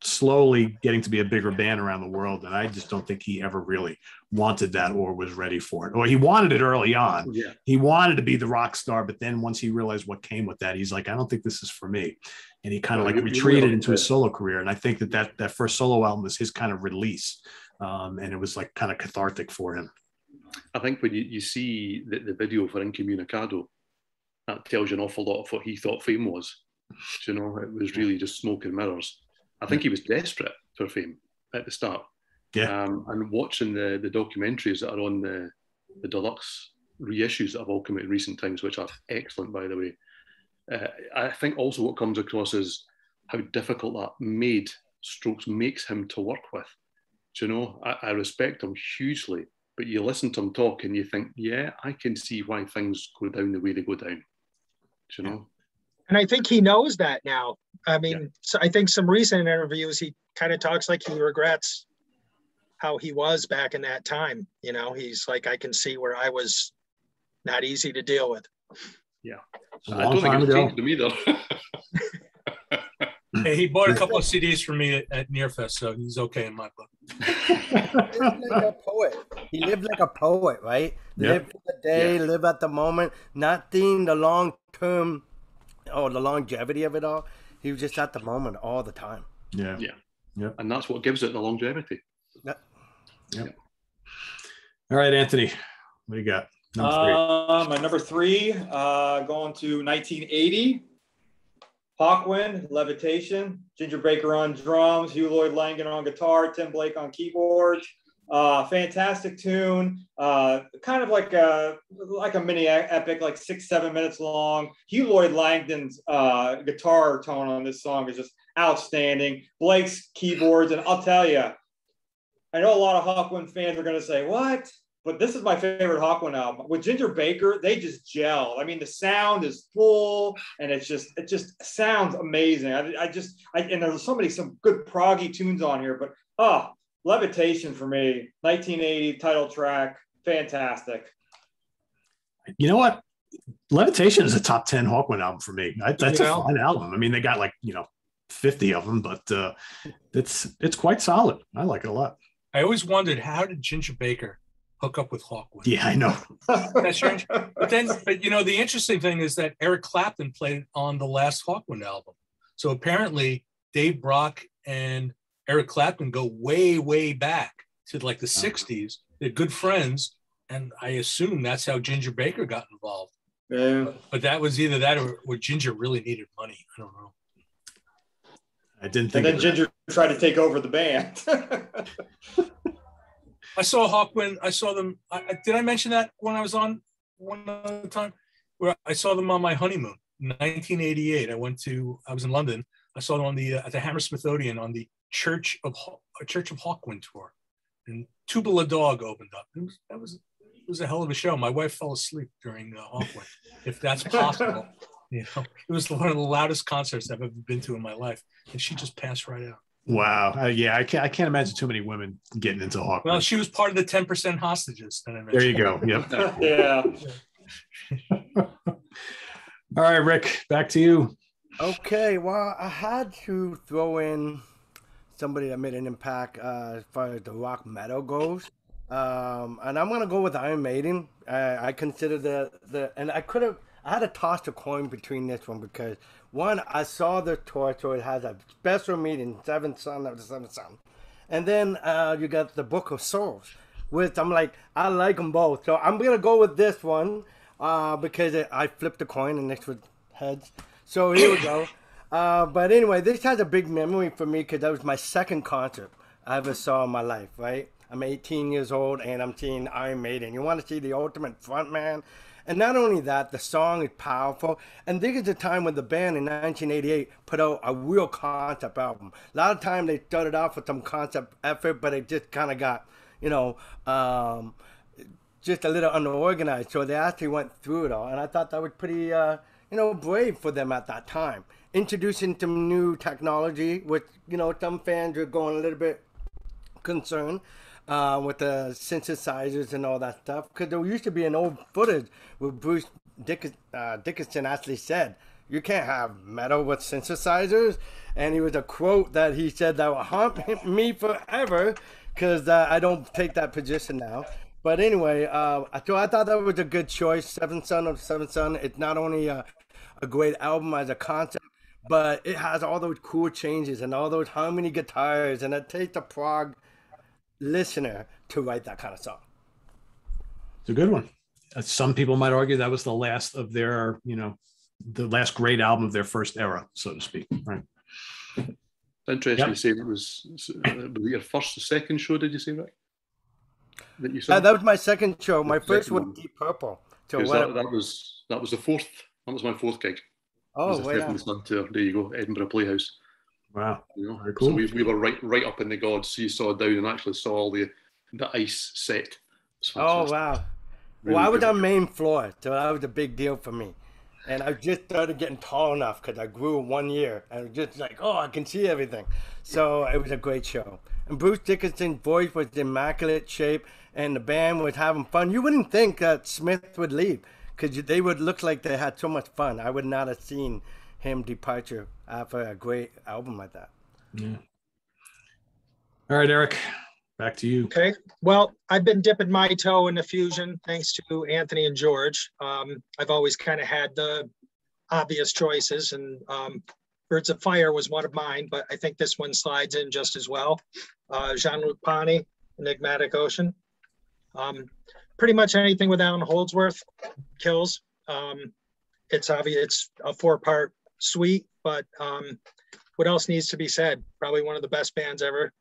slowly getting to be a bigger band around the world. And I just don't think he ever really wanted that or was ready for it. Or he wanted it early on. Yeah. He wanted to be the rock star, but then once he realized what came with that, he's like, I don't think this is for me. And he kind of retreated into his solo career. And I think that first solo album was his kind of release. And it was like kind of cathartic for him. I think when you see the video for Incommunicado, that tells you an awful lot of what he thought fame was. It was really just smoke and mirrors. I think he was desperate for fame at the start. Yeah. And watching the documentaries that are on the deluxe reissues that have all come out in recent times, which are excellent, by the way. I think also what comes across is how difficult that makes him to work with. I respect him hugely, but you listen to him talk and you think, yeah, I can see why things go down the way they go down. You know. And I think he knows that now. I mean, so I think some recent interviews, he kind of talks like he regrets how he was back in that time. You know, he's like, I can see where I was not easy to deal with. Yeah. I don't think it's changed him either. Hey, he bought a couple of CDs for me at Nearfest, so he's okay in my book. He lived like a poet. He lived like a poet, right? Live for the day, live at the moment, not seeing the long term or the longevity of it all. He was just at the moment all the time. Yeah. And that's what gives it the longevity. Yep. All right, Anthony, what do you got? My number 3, going to 1980. Hawkwind, Levitation, Ginger Baker on drums, Hugh Lloyd Langen on guitar, Tim Blake on keyboards. Fantastic tune, kind of like a mini epic, like 6-7 minutes long. Hugh Lloyd Langdon's guitar tone on this song is just outstanding. Blake's keyboards, and I'll tell you, I know a lot of Hawkwind fans are going to say, what? But this is my favorite Hawkwind album. With Ginger Baker, they just gel. I mean, the sound is full, and it just sounds amazing. And there's some good proggy tunes on here, but Levitation for me, 1980 title track, fantastic. You know what? Levitation is a top 10 Hawkwind album for me. That's a fine album. I mean, they got 50 of them, but it's quite solid. I like it a lot. I always wondered, how did Ginger Baker hook up with Hawkwind? Yeah, I know. That's strange. But the interesting thing is that Eric Clapton played on the last Hawkwind album. So apparently Dave Brock and Eric Clapton go way, way back to the 60s. They're good friends. And I assume that's how Ginger Baker got involved. Yeah. But that was either that or Ginger really needed money. I don't know. I didn't think. And then Ginger tried to take over the band. I saw Hawkwind. I saw them. Did I mention that when I was on one other time? Where I saw them on my honeymoon, 1988. I was in London. I saw them at the Hammersmith Odeon on the Church of Hawkwind tour, and Tubal Dog opened up. It was a hell of a show. My wife fell asleep during Hawkwind, if that's possible. It was one of the loudest concerts I've ever been to in my life, and she just passed right out. Wow. I can't imagine too many women getting into Hawkwind. Well, she was part of the 10% hostages that I mentioned. There you go. Yep. Yeah. All right, Rick, back to you. Okay. Well, I had to throw in somebody that made an impact as far as the rock metal goes. And I'm going to go with Iron Maiden. I consider and I had to toss a coin between this one because one, I saw the tour, so it has a special meeting, Seventh Son of the Seventh Son. And then you got the Book of Souls, which I'm like, I like them both. So I'm going to go with this one because I flipped the coin and next was heads. So here we go. But anyway, this has a big memory for me because that was my second concert I ever saw in my life, right? I'm 18 years old and I'm seeing Iron Maiden. You want to see the ultimate frontman? And not only that, the song is powerful. And this is the time when the band in 1988 put out a real concept album. A lot of time they started off with some concept effort, but it just kind of got, just a little unorganized. So they actually went through it all. And I thought that was pretty, brave for them at that time. Introducing some new technology, which, some fans are going a little bit concerned. With the synthesizers and all that stuff, because there used to be an old footage where Bruce Dickinson actually said, you can't have metal with synthesizers, and it was a quote that he said that will haunt me forever, because I don't take that position now. But anyway, so I thought that was a good choice. Seventh Son of the Seventh Son. It's not only a great album as a concept, but it has all those cool changes and all those harmony guitars, and it takes the prog listener to write that kind of song. It's a good one. Some people might argue that was the last of their, the last great album of their first era, so to speak. Right. Interesting you say it was your first or second show, did you say, Rick? That you saw? That was my second show. My first one, Deep Purple. So that was the fourth. That was my fourth gig. Oh, right. There you go, Edinburgh Playhouse. Wow, very cool. So we were right up in the gods. So you saw down and actually saw all the ice set. Oh wow! Really I was on main floor, so that was a big deal for me. And I just started getting tall enough because I grew in 1 year. And just like, oh, I can see everything. So it was a great show. And Bruce Dickinson's voice was in immaculate shape, and the band was having fun. You wouldn't think that Smith would leave because they would look like they had so much fun. I would not have seen him departure after a great album like that. Yeah. All right, Eric, back to you. Okay. Well, I've been dipping my toe in the fusion thanks to Anthony and George. I've always kind of had the obvious choices, and Birds of Fire was one of mine, but I think this one slides in just as well. Jean-Luc Ponty, Enigmatic Ocean. Pretty much anything with Alan Holdsworth kills. It's obvious it's a 4-part suite, but what else needs to be said? Probably one of the best bands ever.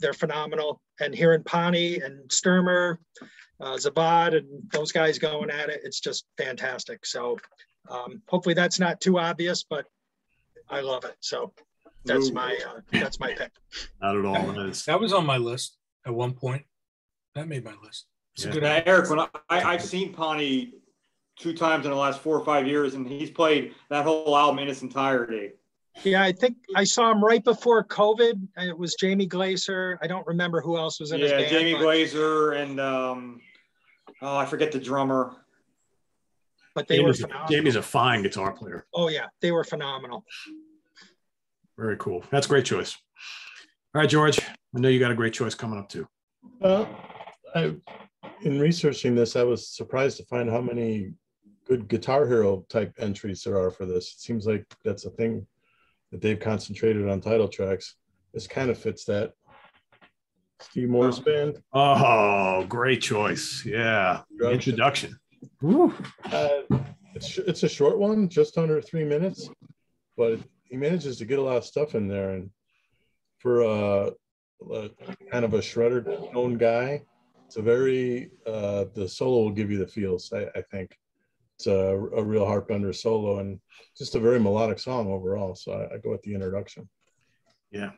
They're phenomenal. And hearing Ponty and Sturmer, Zabad, and those guys going at it, it's just fantastic. So hopefully that's not too obvious, but I love it. So that's my pick. Not at all. That was on my list at one point. That made my list. It's a good album. Eric, when I've seen Ponty 2 times in the last 4 or 5 years, and he's played that whole album in its entirety. Yeah, I think I saw him right before COVID, and it was Jamie Glaser. I don't remember who else was in his band. Yeah, Jamie Glaser and I forget the drummer. But they were phenomenal. Jamie's a fine guitar player. Oh yeah, they were phenomenal. Very cool. That's a great choice. All right, George, I know you got a great choice coming up too. In researching this, I was surprised to find how many good Guitar Hero type entries there are for this. It seems like that's a thing that they've concentrated on title tracks. This kind of fits that. Steve Morse Band. Oh, great choice. Yeah. Introduction. It's a short one, just under 3 minutes, but he manages to get a lot of stuff in there. And for kind of a shredder tone guy, it's a very, the solo will give you the feels, I think. It's a real heart bender solo and just a very melodic song overall. So I go with the introduction. Yeah.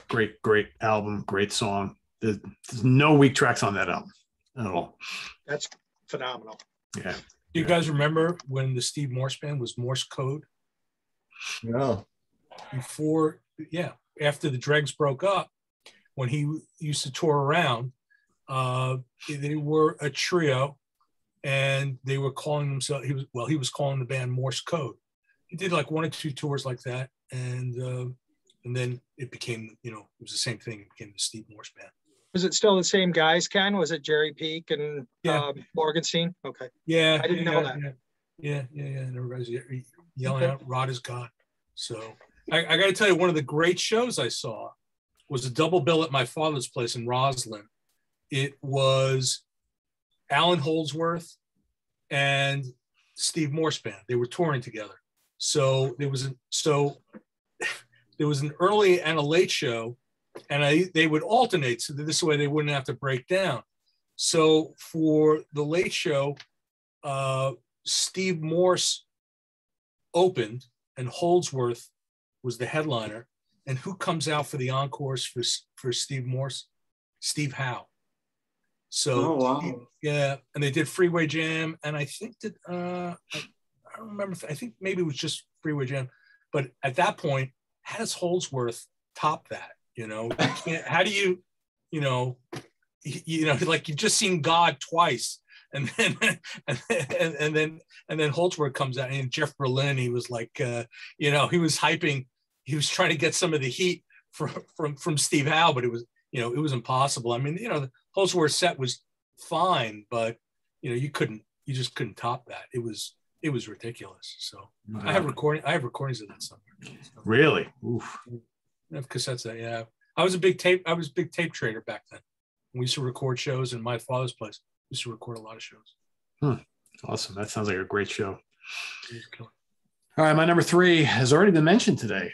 Great album. Great song. There's no weak tracks on that album at all. That's phenomenal. Yeah. Do you guys remember when the Steve Morse Band was Morse code? No. After the Dregs broke up, when he used to tour around, they were a trio, and they were calling themselves. He was calling the band Morse Code. He did like 1 or 2 tours like that, and then it became, it was the same thing. It became the Steve Morse Band. Was it still the same guys, Ken? Was it Jerry Peak and Morgenstein? Okay. Yeah. I didn't know that. Yeah. And everybody's yelling out, "Rod is God." So I got to tell you, one of the great shows I saw was a double bill at my father's place in Roslyn. It was Alan Holdsworth and Steve Morse Band. They were touring together. So there was an early and a late show, and they would alternate, so that this way they wouldn't have to break down. So for the late show, Steve Morse opened, and Holdsworth was the headliner. And who comes out for the encores for Steve Morse? Steve Howe. So and they did Freeway Jam, and I think that I don't remember. I think maybe it was just Freeway Jam, but at that point, how does Holdsworth top that? How do you, like you've just seen God twice, and then and then Holdsworth comes out, and Jeff Berlin, he was like, he was hyping, he was trying to get some of the heat from Steve Howe, but it was impossible. I mean, the Holdsworth set was fine, but you just couldn't top that. It was ridiculous. So wow. I have recordings of that somewhere. So. Really? Oof. I have cassettes. Yeah. I was a big tape trader back then. We used to record shows in my father's place. We used to record a lot of shows. Awesome. That sounds like a great show. All right, my number 3 has already been mentioned today.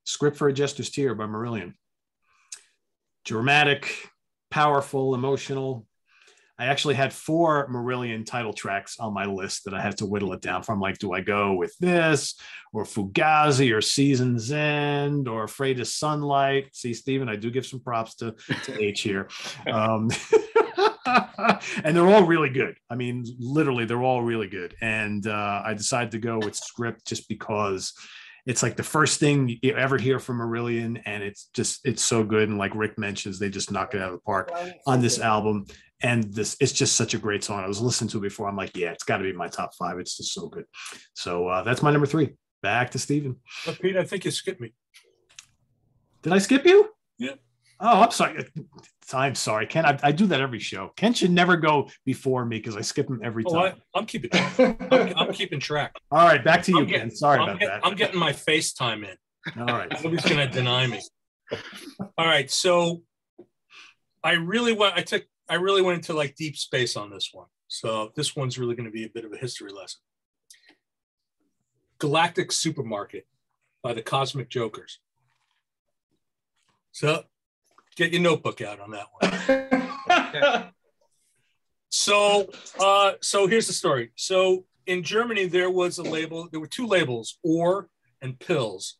Script for a Jester's Tear by Marillion. Dramatic, powerful, emotional. I actually had 4 Marillion title tracks on my list that I had to whittle it down from. Like, do I go with this or Fugazi or Season's End or Afraid of Sunlight? See, Stephen, I do give some props to H here. And they're all really good. I mean, literally, they're all really good. And I decided to go with Script just because it's like the first thing you ever hear from Marillion, and it's so good. And like Rick mentions, they just knock it out of the park on this album. And it's just such a great song. I was listening to it before. I'm like, yeah, it's got to be my top 5. It's just so good. So that's my number 3. Back to Steven. But Pete, I think you skipped me. Did I skip you? Yeah. Oh, I'm sorry. I'm sorry, Ken. I do that every show. Ken should never go before me because I skip him every time. I'm keeping track. I'm keeping track. All right, back to you, Ken. Sorry about that. I'm getting my FaceTime in. All right. Nobody's going to deny me. All right. So I really went into like deep space on this one. So this one's really going to be a bit of a history lesson. Galactic Supermarket by the Cosmic Jokers. So get your notebook out on that one. So here's the story. So in Germany, there were 2 labels, Ohr and Pills,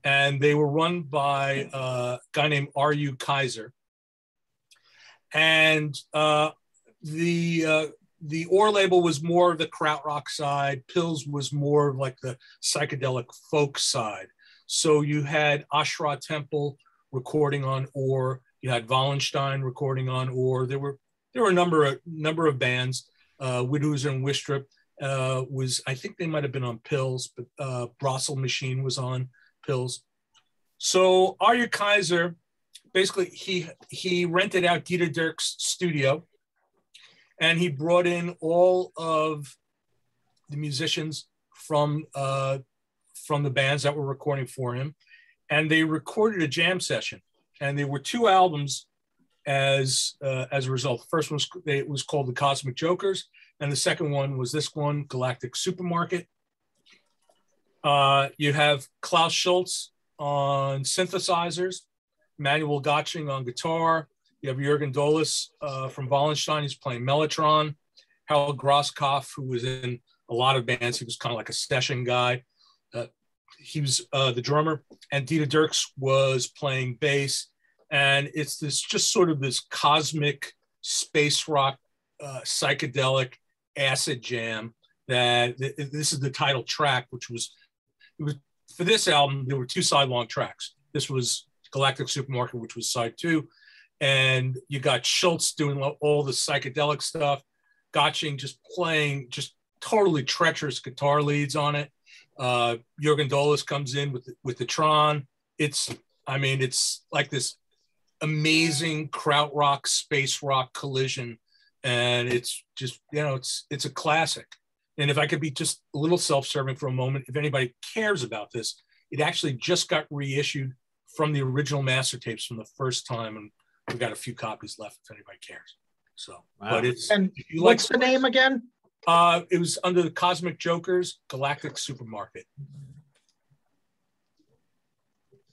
and they were run by a guy named R.U. Kaiser. And the Ohr label was more of the krautrock side. Pills was more of like the psychedelic folk side. So you had Ashra Temple recording on Ohr. You had Wallenstein recording on Ohr. There were a number of bands. Widhuser and Wistrup I think they might have been on Pills, but Brossel Machine was on Pills. So Arya Kaiser, basically he rented out Dieter Dirk's studio, and he brought in all of the musicians from the bands that were recording for him, and they recorded a jam session. And there were 2 albums as a result. The first one was called The Cosmic Jokers, and the second one was this one, Galactic Supermarket. You have Klaus Schultz on synthesizers, Manuel Gotching on guitar. You have Jürgen Dolis from Wallenstein. He's playing Mellotron. Harold Grosskopf, who was in a lot of bands. He was kind of like a session guy. He was the drummer, and Dieter Dirks was playing bass. And it's just sort of this cosmic space rock, psychedelic acid jam that this is the title track, it was for this album. There were 2 sidelong tracks. This was Galactic Supermarket, which was side 2. And you got Schultz doing all the psychedelic stuff, Gotching just playing just totally treacherous guitar leads on it. Jürgen Dolis comes in with the Tron. It's like this amazing krautrock, space rock collision, and it's just, it's a classic. And if I could be just a little self-serving for a moment, if anybody cares about this, it actually just got reissued from the original master tapes from the first time, and we've got a few copies left if anybody cares. So, wow. But it's, and what's the name again? It was under the Cosmic Jokers, Galactic Supermarket.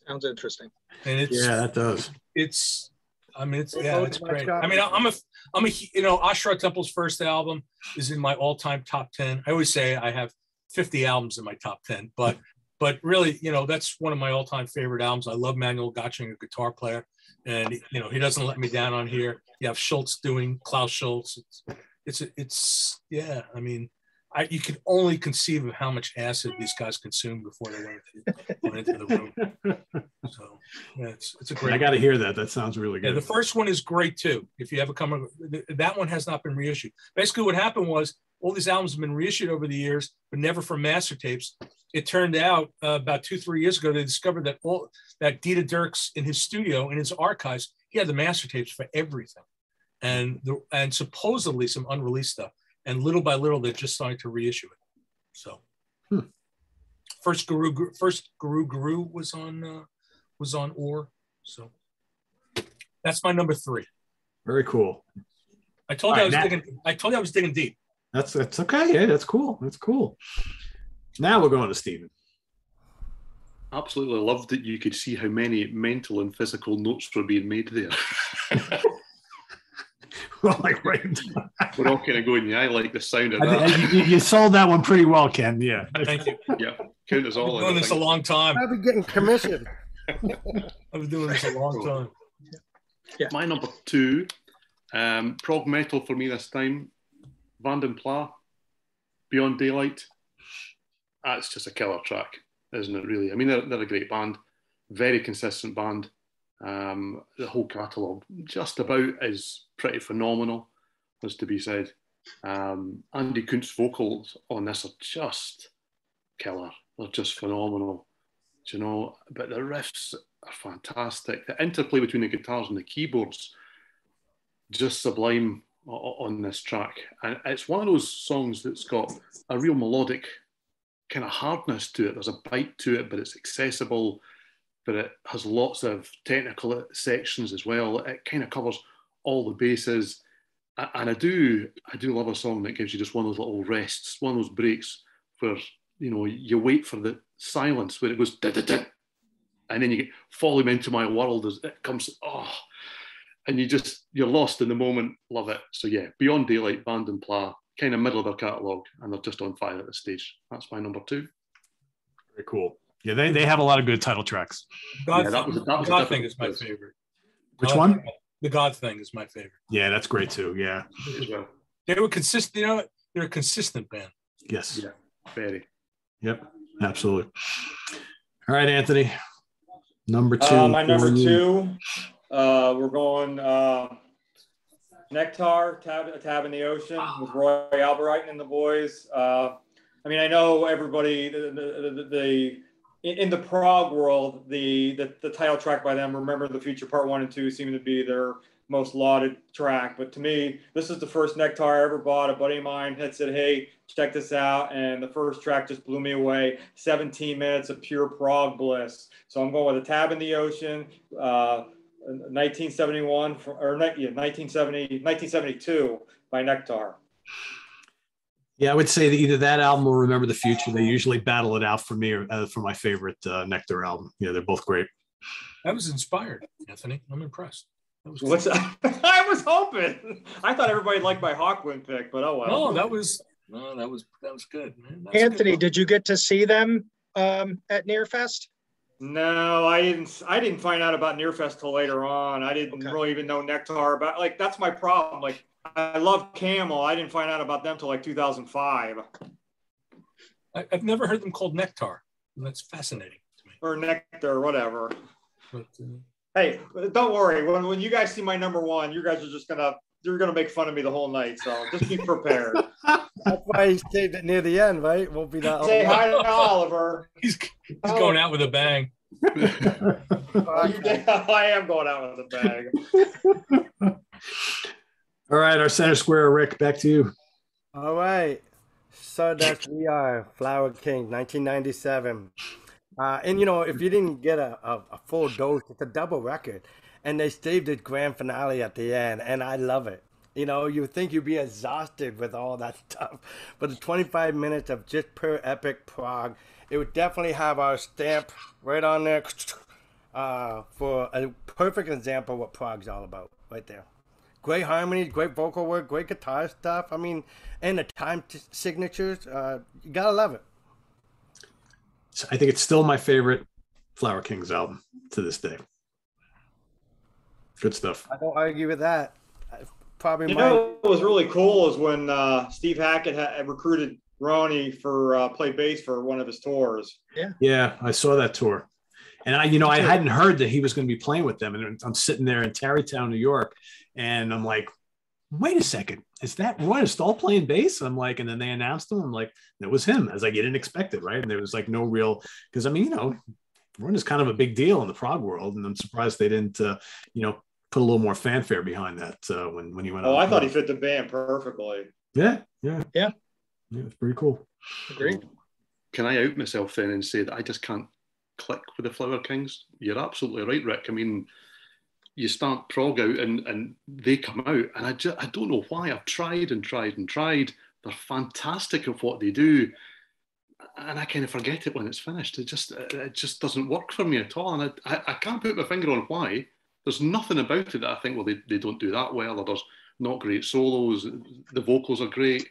Sounds interesting. And that does. It's great. I mean, I'm a Ashra Temple's first album is in my all-time top 10. I always say I have 50 albums in my top 10, but really, that's one of my all-time favorite albums. I love Manuel Gotching, a guitar player, and he doesn't let me down on here. You have Schultz doing Klaus Schultz. I mean, you could only conceive of how much acid these guys consumed before they went into the room. So yeah, it's a great. I got to hear that. That sounds really good. Yeah, the first one is great too. If you ever come, that one has not been reissued. Basically, what happened was all these albums have been reissued over the years, but never from master tapes. It turned out about 2-3 years ago, they discovered that Dieter Dirks in his studio, in his archives, he had the master tapes for everything, and supposedly some unreleased stuff. And little by little, they're just starting to reissue it. So, first Guru was on Ohr. So that's my number 3. Very cool. I told you I was digging deep. That's okay. Yeah, that's cool. That's cool. Now we're going to Steven. Absolutely loved that you could see how many mental and physical notes were being made there. Well, like right. We're all kind of going, yeah, I like the sound of that. You sold that one pretty well, Ken. Yeah. Thank you. Yeah, count us all. I've been doing this a long time. I've been getting commissioned. I've been doing this a long time. Yeah. My number 2 Prog-Metal for me this time. Van den Pla, Beyond Daylight. That's just a killer track, isn't it, really? I mean, they're a great band. Very consistent band. The whole catalogue just about is pretty phenomenal, as to be said. Andy Kuntz's vocals on this are just killer. They're just phenomenal, you know. But the riffs are fantastic. The interplay between the guitars and the keyboards, just sublime on this track. And it's one of those songs that's got a real melodic kind of hardness to it. There's a bite to it, but it's accessible. But it has lots of technical sections as well. It kind of covers all the bases. And I do love a song that gives you just one of those little rests, one of those breaks where, you know, you wait for the silence where it goes da da da, and then you get Falling Into My World as it comes, and you're lost in the moment. Love it. So yeah, Beyond Daylight, Van den Pla, kind of middle of their catalogue, and they're just on fire at this stage. That's my number 2. Very cool. Yeah, they have a lot of good title tracks. God, Yeah, that was God Thing is my favorite. Which one? The God Thing is my favorite. Yeah, that's great too. Yeah. They were consistent. You know, they're a consistent band. Yes. Yeah, very. Yep, absolutely. All right, Anthony. Number 2. My number 2, we're going Nectar, Tab in the Ocean with Roy Albright and the boys. I mean, I know everybody, in the prog world, the title track by them, Remember the Future Part 1 and 2, seem to be their most lauded track. But to me, this is the first Nectar I ever bought. A buddy of mine had said, hey, check this out. And the first track just blew me away. 17 minutes of pure prog bliss. So I'm going with A Tab in the Ocean, 1972 by Nectar. Yeah, I would say that either that album or Remember the Future. They usually battle it out for me for my favorite Nectar album. Yeah, they're both great. I was inspired, Anthony. I'm impressed. That was cool. What's that? I was hoping. I thought everybody liked my Hawkwind pick, but oh well. No, that was good, man. That's Anthony, good. did you get to see them at Nearfest? No, I didn't find out about Nearfest till later on. I didn't really even know Nectar about. Like, that's my problem. Like, I love Camel. I didn't find out about them till like 2005. I've never heard them called Nectar. And that's fascinating to me. Or Nectar, or whatever. But, hey, don't worry. When you guys see my number 1, you guys are just you're gonna make fun of me the whole night. So just be prepared. That's why he saved it near the end, right? Won't be that. Say hi to Oliver. he's going out with a bang. I am going out with a bang. All right, our center square, Rick, back to you. All right. So that's We Are, Flower King, 1997. And, you know, if you didn't get a full dose, it's a double record. And they saved the grand finale at the end, and I love it. You know, you think you'd be exhausted with all that stuff. But the 25 minutes of just pure epic prog, it would definitely have our stamp right on there for a perfect example of what prog's all about right there. Great harmonies, great vocal work, great guitar stuff. I mean, and the time signatures, you gotta love it. So I think it's still my favorite Flower Kings album to this day. Good stuff. I don't argue with that. Probably. You know what was really cool is when Steve Hackett had recruited Ronnie for play bass for one of his tours. Yeah, I saw that tour. And I hadn't heard that he was going to be playing with them. And I'm sitting there in Tarrytown, New York, and I'm like, wait a second, is that Roy Stahl playing bass? I'm like, and then they announced him. I'm like, that was him. I was like, you didn't expect it, right? And there was like no real, because I mean, Roy is kind of a big deal in the prog world, and I'm surprised they didn't, put a little more fanfare behind that when he went. Oh, I thought he fit the band perfectly. Yeah. It's pretty cool. Agreed. Can I out myself then and say that I just can't click with the Flower Kings? You're absolutely right, Rick. I mean, you start prog out and they come out, and I don't know why. I've tried and tried and tried. They're fantastic at what they do, and I kind of forget it when it's finished. It just doesn't work for me at all, and I can't put my finger on why. There's nothing about it that I think, well, they don't do that well, or there's not great solos. The vocals are great.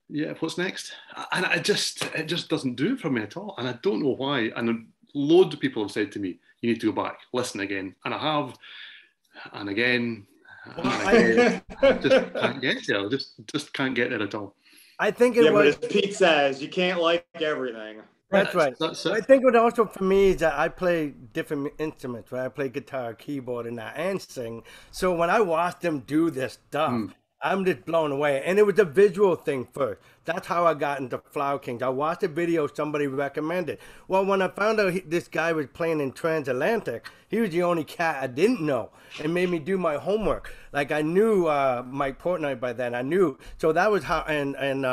Yeah, what's next? And it just doesn't do it for me at all, and I don't know why. And loads of people have said to me, you need to go back, listen again. And I have, and again, I just can't get there. Just can't get there at all. I think it Yeah, was. but as Pete says, you can't like everything. That's right. That's it. I think what also for me is that I play different instruments, right? I play guitar, keyboard, and sing. So when I watch them do this stuff, I'm just blown away. And it was a visual thing first. That's how I got into Flower Kings. I watched a video somebody recommended. Well, when I found out this guy was playing in Transatlantic, he was the only cat I didn't know. It made me do my homework. Like I knew Mike Portnoy by then. I knew. So that was how, and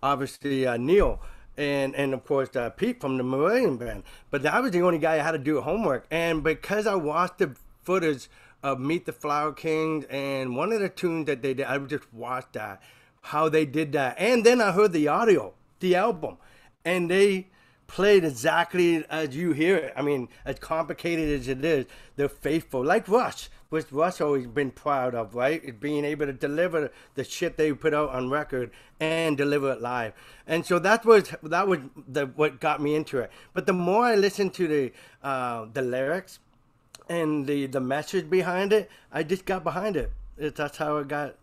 obviously Neil. And of course Pete from the Maiden band. But I was the only guy I had to do homework. And because I watched the footage of Meet the Flower Kings and one of the tunes that they did, I just watched that, how they did that. And then I heard the audio, the album, and they played exactly as you hear it. I mean, as complicated as it is, they're faithful. Like Rush, which Rush always been proud of, right? Being able to deliver the shit they put out on record and deliver it live. And so that was what got me into it. But the more I listened to the lyrics and the message behind it, I just got behind it. That's how it got,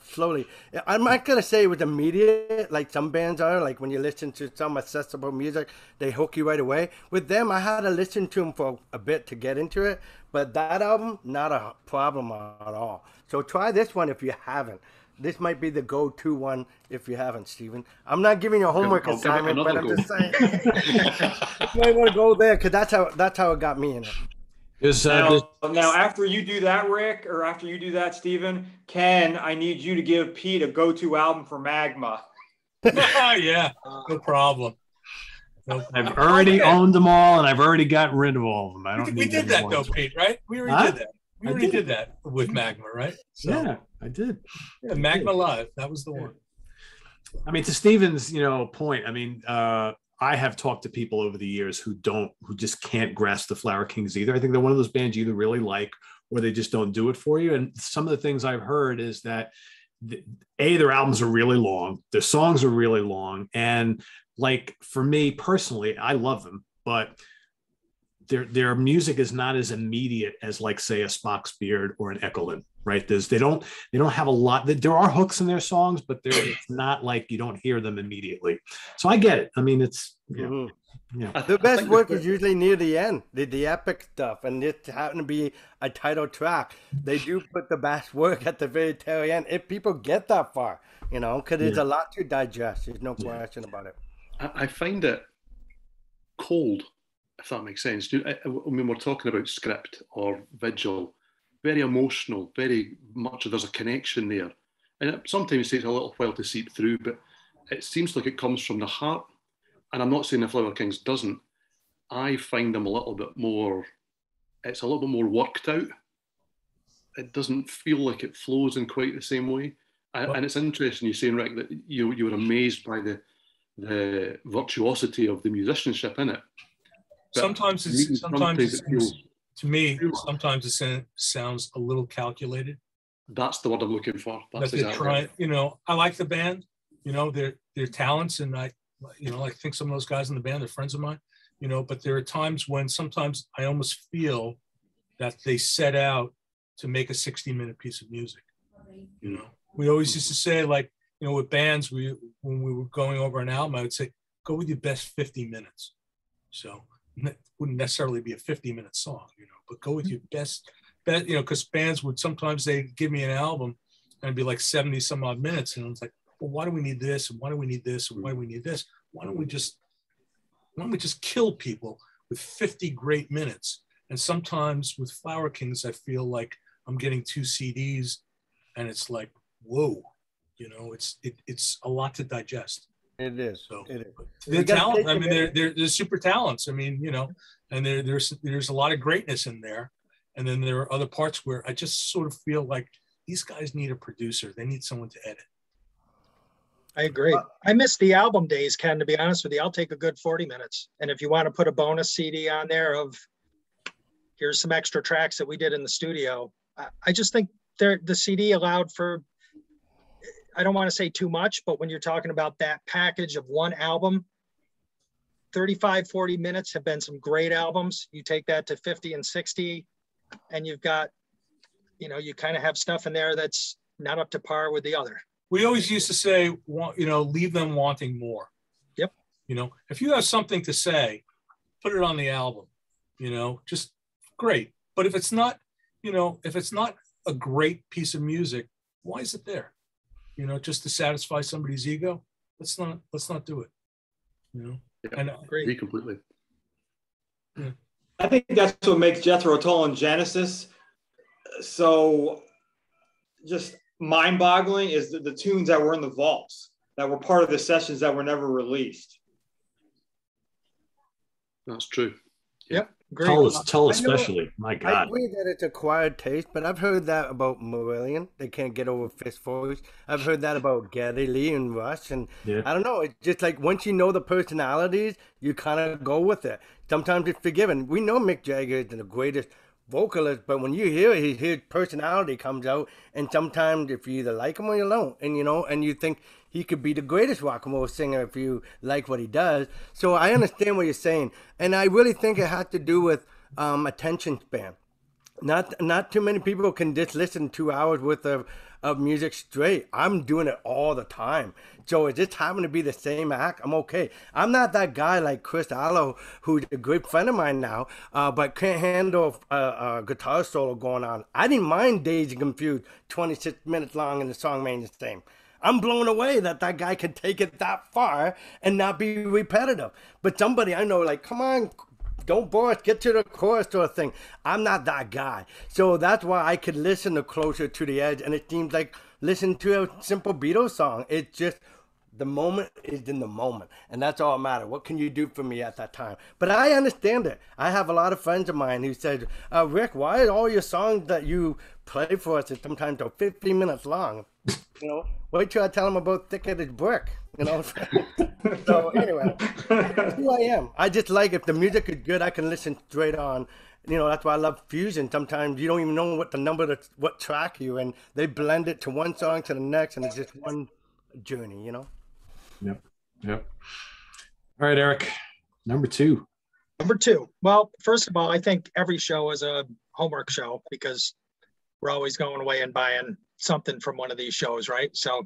slowly. I'm not going to say it was immediate, like some bands are. Like when you listen to some accessible music, they hook you right away. With them, I had to listen to them for a bit to get into it. But that album, not a problem at all. So try this one if you haven't. This might be the go-to one if you haven't, Stephen. I'm not giving you a homework assignment, but I'm just saying. You might want to go there because that's how it got me in it. Now, after you do that, Rick, or after you do that, Stephen, Ken, I need you to give Pete a go-to album for Magma. Yeah, no problem. I've already owned them all, and I've already gotten rid of all of them. I don't. We did that though, Pete. Right? We already did that. We already did that with Magma, right? So, yeah, I did. Yeah, Magma Live. That was the one. I mean, to Stephen's, point. I mean, I have talked to people over the years who just can't grasp the Flower Kings either. I think they're one of those bands you either really like or they just don't do it for you. And some of the things I've heard is that their albums are really long, their songs are really long, and like for me personally, I love them, but their music is not as immediate as, like, say, a Spock's Beard or an Echelon, right? They don't have a lot. There are hooks in their songs, but it's not like you don't hear them immediately. So I get it. I mean, it's the best work is usually near the end, the epic stuff, and it happened to be a title track. They do put the best work at the very tail end if people get that far, because there's a lot to digest. There's no question about it. I find it cold, if that makes sense. When we're talking about script or vigil, very emotional, very much there's a connection there. And it sometimes takes a little while to seep through, but it seems like it comes from the heart. And I'm not saying the Flower Kings doesn't. I find them it's a little bit more worked out. It doesn't feel like it flows in quite the same way. And it's interesting you saying, Rick, that you were amazed by the virtuosity of the musicianship in it. But sometimes it sounds a little calculated. That's the word I'm looking for. That's exactly right. I like the band, their talents, and I think some of those guys in the band are friends of mine, but there are times when sometimes I almost feel that they set out to make a 60-minute piece of music. We always used to say, like, with bands, when we were going over an album, I would say, go with your best 50 minutes. So it wouldn't necessarily be a 50-minute song, but go with your best, because bands would sometimes, they give me an album and it'd be like 70 some odd minutes. And I was like, well, why do we need this? And why do we need this? And why do we need this? Why don't we just kill people with 50 great minutes? And sometimes with Flower Kings, I feel like I'm getting 2 CDs and it's like, whoa. It's a lot to digest. It is. So it is. The talent. I mean, they're super talents. I mean, and there's a lot of greatness in there. And then there are other parts where I just sort of feel like these guys need a producer. They need someone to edit. I agree. I miss the album days, Ken, to be honest with you. I'll take a good 40 minutes. And if you want to put a bonus CD on there of here's some extra tracks that we did in the studio, I just think the CD allowed for, I don't want to say too much, but when you're talking about that package of one album, 35, 40 minutes have been some great albums. You take that to 50 and 60, and you've got you know, you kind of have stuff in there that's not up to par with the other. We always used to say, you know, leave them wanting more. Yep. You know, if you have something to say, put it on the album, you know, just great. But if it's not, you know, if it's not a great piece of music, why is it there? You know, just to satisfy somebody's ego? Let's not do it. You know? Yeah, and I agree completely. Yeah. I think that's what makes Jethro Tull and Genesis so just mind-boggling is the tunes that were in the vaults, that were part of the sessions that were never released. That's true. Yep. Great. Tull especially. My God. I agree that it's acquired taste, but I've heard that about Marillion. They can't get over Fist Voice. I've heard that about Geddy Lee and Rush. And Yeah. I don't know. It's just like once you know the personalities, you kind of go with it. Sometimes it's forgiven. We know Mick Jagger is the greatest vocalist, but when you hear it, his personality comes out. And sometimes if you either like him or you don't, and you know, and you think he could be the greatest rock and roll singer if you like what he does. So I understand what you're saying. And I really think it has to do with attention span. Not too many people can just listen 2 hours worth of music straight. I'm doing it all the time. So it just happened to be the same act. I'm okay. I'm not that guy like Chris Allo, who's a great friend of mine now, but can't handle a guitar solo going on. I didn't mind Dazed and Confused, 26 minutes long, and the song remained the same. I'm blown away that guy can take it that far and not be repetitive. But somebody I know, like, come on, don't bore us, get to the chorus sort of thing. I'm not that guy. So that's why I could listen to Closer to the Edge, and it seems like listen to a simple Beatles song. It's just the moment is in the moment, and that's all that matters. What can you do for me at that time? But I understand it. I have a lot of friends of mine who said, Rick, why are all your songs that you play for us are sometimes 15 minutes long? You know, wait till I tell them about Thick as Brick, you know. So anyway, that's who I am. I just like if the music is good, I can listen straight on. You know, that's why I love fusion. Sometimes you don't even know what the number, what track you're in. They blend it to one song to the next, and it's just one journey, you know. Yep. All right, Eric, number two. Number two. Well, first of all, I think every show is a homework show because we're always going away and buying something from one of these shows, right? So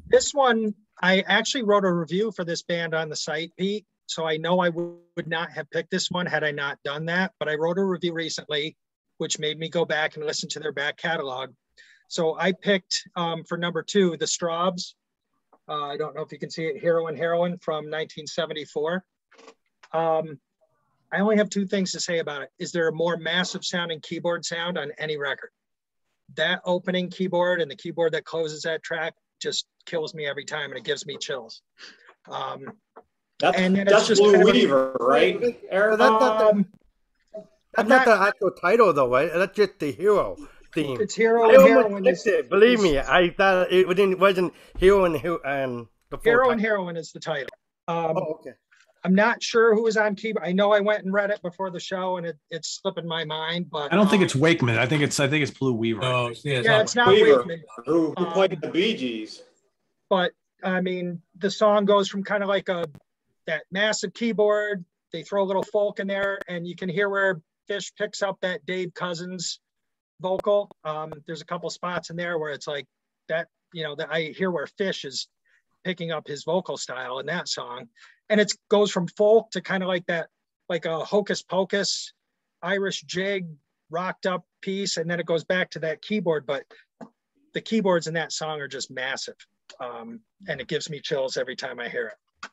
this one, I actually wrote a review for this band on the site, Pete. So I know I would not have picked this one had I not done that, but I wrote a review recently, which made me go back and listen to their back catalog. So I picked for number two, the Straubs. I don't know if you can see it, Heroin from 1974. I only have two things to say about it. Is there a more massive sounding keyboard sound on any record? That opening keyboard and the keyboard that closes that track just kills me every time, and it gives me chills. That's just Blue Weaver, right? That's not the actual title, though, right? That's just the hero theme. It's Hero and Heroin. Believe me, I thought it wasn't Hero and Heroin is the title. Okay. I'm not sure who was on keyboard. I know I went and read it before the show, and it's slipping my mind. But I don't think it's Wakeman. I think it's Blue Weaver. Oh, yeah, it's not Weaver, Wakeman. who played the Bee Gees. But I mean, the song goes from kind of like that massive keyboard. They throw a little folk in there, and you can hear where Fish picks up that Dave Cousins vocal. There's a couple spots in there where it's like that. You know, that I hear where Fish is picking up his vocal style in that song. And it goes from folk to kind of like that, like a hocus pocus, Irish jig, rocked up piece. And then it goes back to that keyboard. But the keyboards in that song are just massive. And it gives me chills every time I hear it.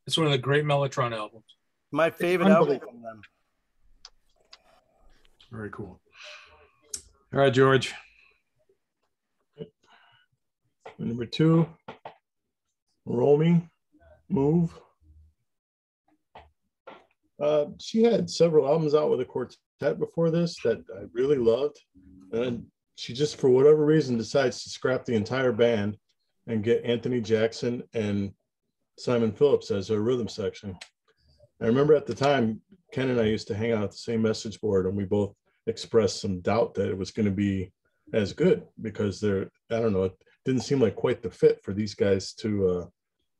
It's one of the great Mellotron albums. My favorite album from them. Very cool. All right, George. Number two, Roll Me, Move. She had several albums out with a quartet before this that I really loved. And she just, for whatever reason, decides to scrap the entire band and get Anthony Jackson and Simon Phillips as her rhythm section. I remember at the time, Ken and I used to hang out at the same message board, and we both expressed some doubt that it was going to be as good because I don't know, it didn't seem like quite the fit for these guys to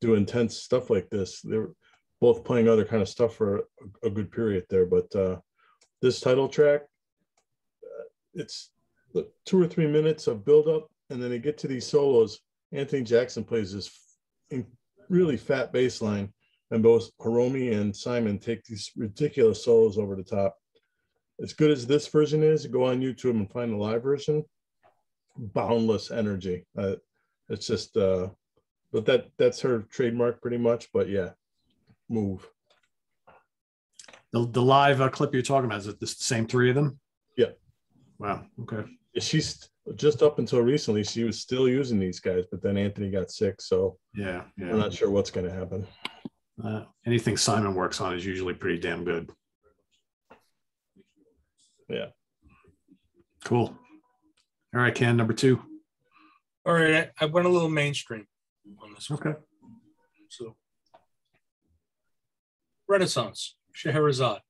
do intense stuff like this. They were both playing other kind of stuff for a good period there, but this title track, it's 2 or 3 minutes of buildup, and then they get to these solos. Anthony Jackson plays this really fat bass line, and both Hiromi and Simon take these ridiculous solos over the top. As good as this version is, go on YouTube and find the live version. Boundless energy. It's just, but that's her trademark pretty much. But yeah, move. The live clip you're talking about, is it the same three of them? Yeah. Wow. Okay. She's just up until recently, she was still using these guys, but then Anthony got sick. So yeah. I'm not sure what's going to happen. Anything Simon works on is usually pretty damn good. Yeah. Cool. All right, Ken, number 2. All right, I went a little mainstream on this one. Okay. So, Renaissance, Scheherazade.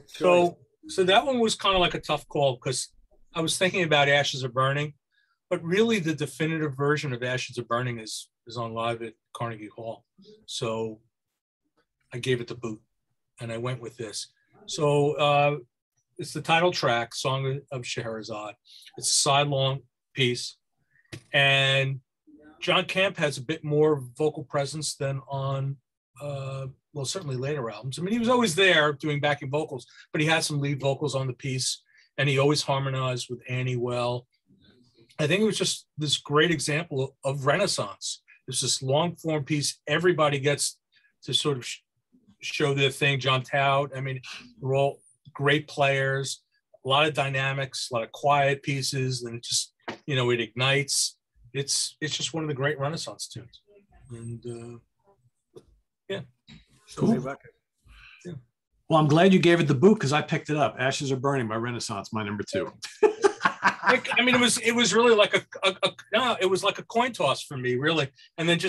So that one was kind of like a tough call because I was thinking about Ashes Are Burning, but really the definitive version of Ashes Are Burning is on live at Carnegie Hall. So I gave it the boot and I went with this. So it's the title track, Song of Scheherazade. It's a side-long piece. And John Kemp has a bit more vocal presence than on, well, certainly later albums. I mean, he was always there doing backing vocals, but he had some lead vocals on the piece, and he always harmonized with Annie well. I think it was just this great example of Renaissance. It's this long-form piece. Everybody gets to sort of show their thing. John Tout, I mean, they're all great players, a lot of dynamics, a lot of quiet pieces, and it just, you know, it ignites. It's just one of the great Renaissance tunes. And yeah. Cool. Yeah. Well, I'm glad you gave it the boot because I picked it up. Ashes Are Burning by Renaissance, my number 2. I mean, it was really like it was like a coin toss for me, really. And then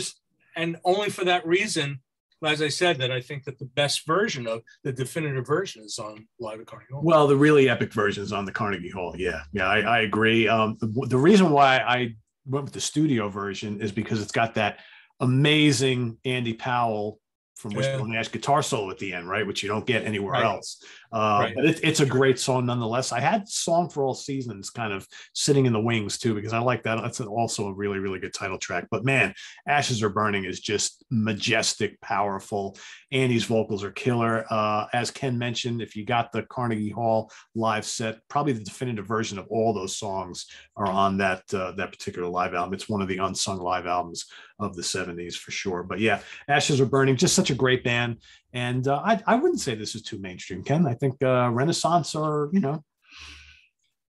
and only for that reason, as I said, that I think that the best version of the definitive version is on live at Carnegie Hall. Well, the really epic version is on the Carnegie Hall. Yeah, I agree. The reason why I went with the studio version is because it's got that amazing Andy Powell from Wishbone Nash guitar solo at the end, right? Which you don't get anywhere else. But it's a great song nonetheless. I had Song for All Seasons kind of sitting in the wings too, because I like that. That's also a really, really good title track. But man, Ashes Are Burning is just majestic, powerful. Andy's vocals are killer. As Ken mentioned, if you got the Carnegie Hall live set, probably the definitive version of all those songs are on that particular live album. It's one of the unsung live albums of the 70s for sure. But yeah, Ashes Are Burning, just such a great band. And I wouldn't say this is too mainstream, Ken. I think Renaissance are, you know.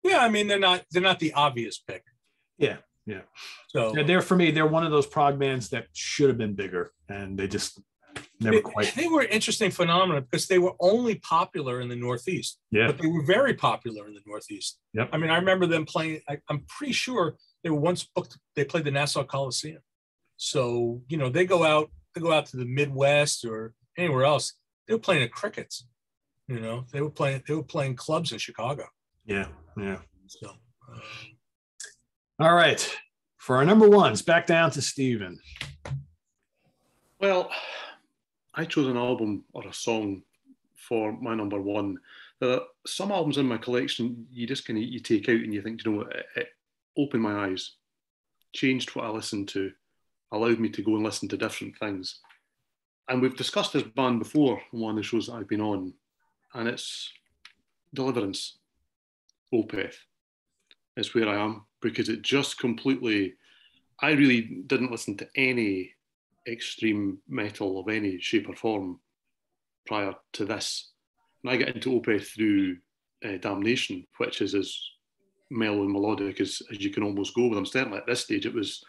Yeah, I mean, they're not the obvious pick. Yeah. So for me, they're one of those prog bands that should have been bigger, and they just never quite. They were an interesting phenomenon because they were only popular in the Northeast. Yeah. But they were very popular in the Northeast. Yep. I mean, I remember them playing. I'm pretty sure they were once booked. They played the Nassau Coliseum. So, you know, they go out to the Midwest or anywhere else. They were playing at Crickets. You know, they were playing clubs in Chicago. Yeah. So, all right. For our number 1s, back down to Steven. Well, I chose an album or a song for my number 1. There are some albums in my collection you just kind of you take out and you think, you know what, it opened my eyes, changed what I listened to, allowed me to go and listen to different things. And we've discussed this band before on one of the shows that I've been on, and it's Deliverance, Opeth. It's where I am, because it just completely, I really didn't listen to any extreme metal of any shape or form prior to this. And I get into Opeth through Damnation, which is as mellow and melodic as you can almost go with them. Certainly at this stage, it was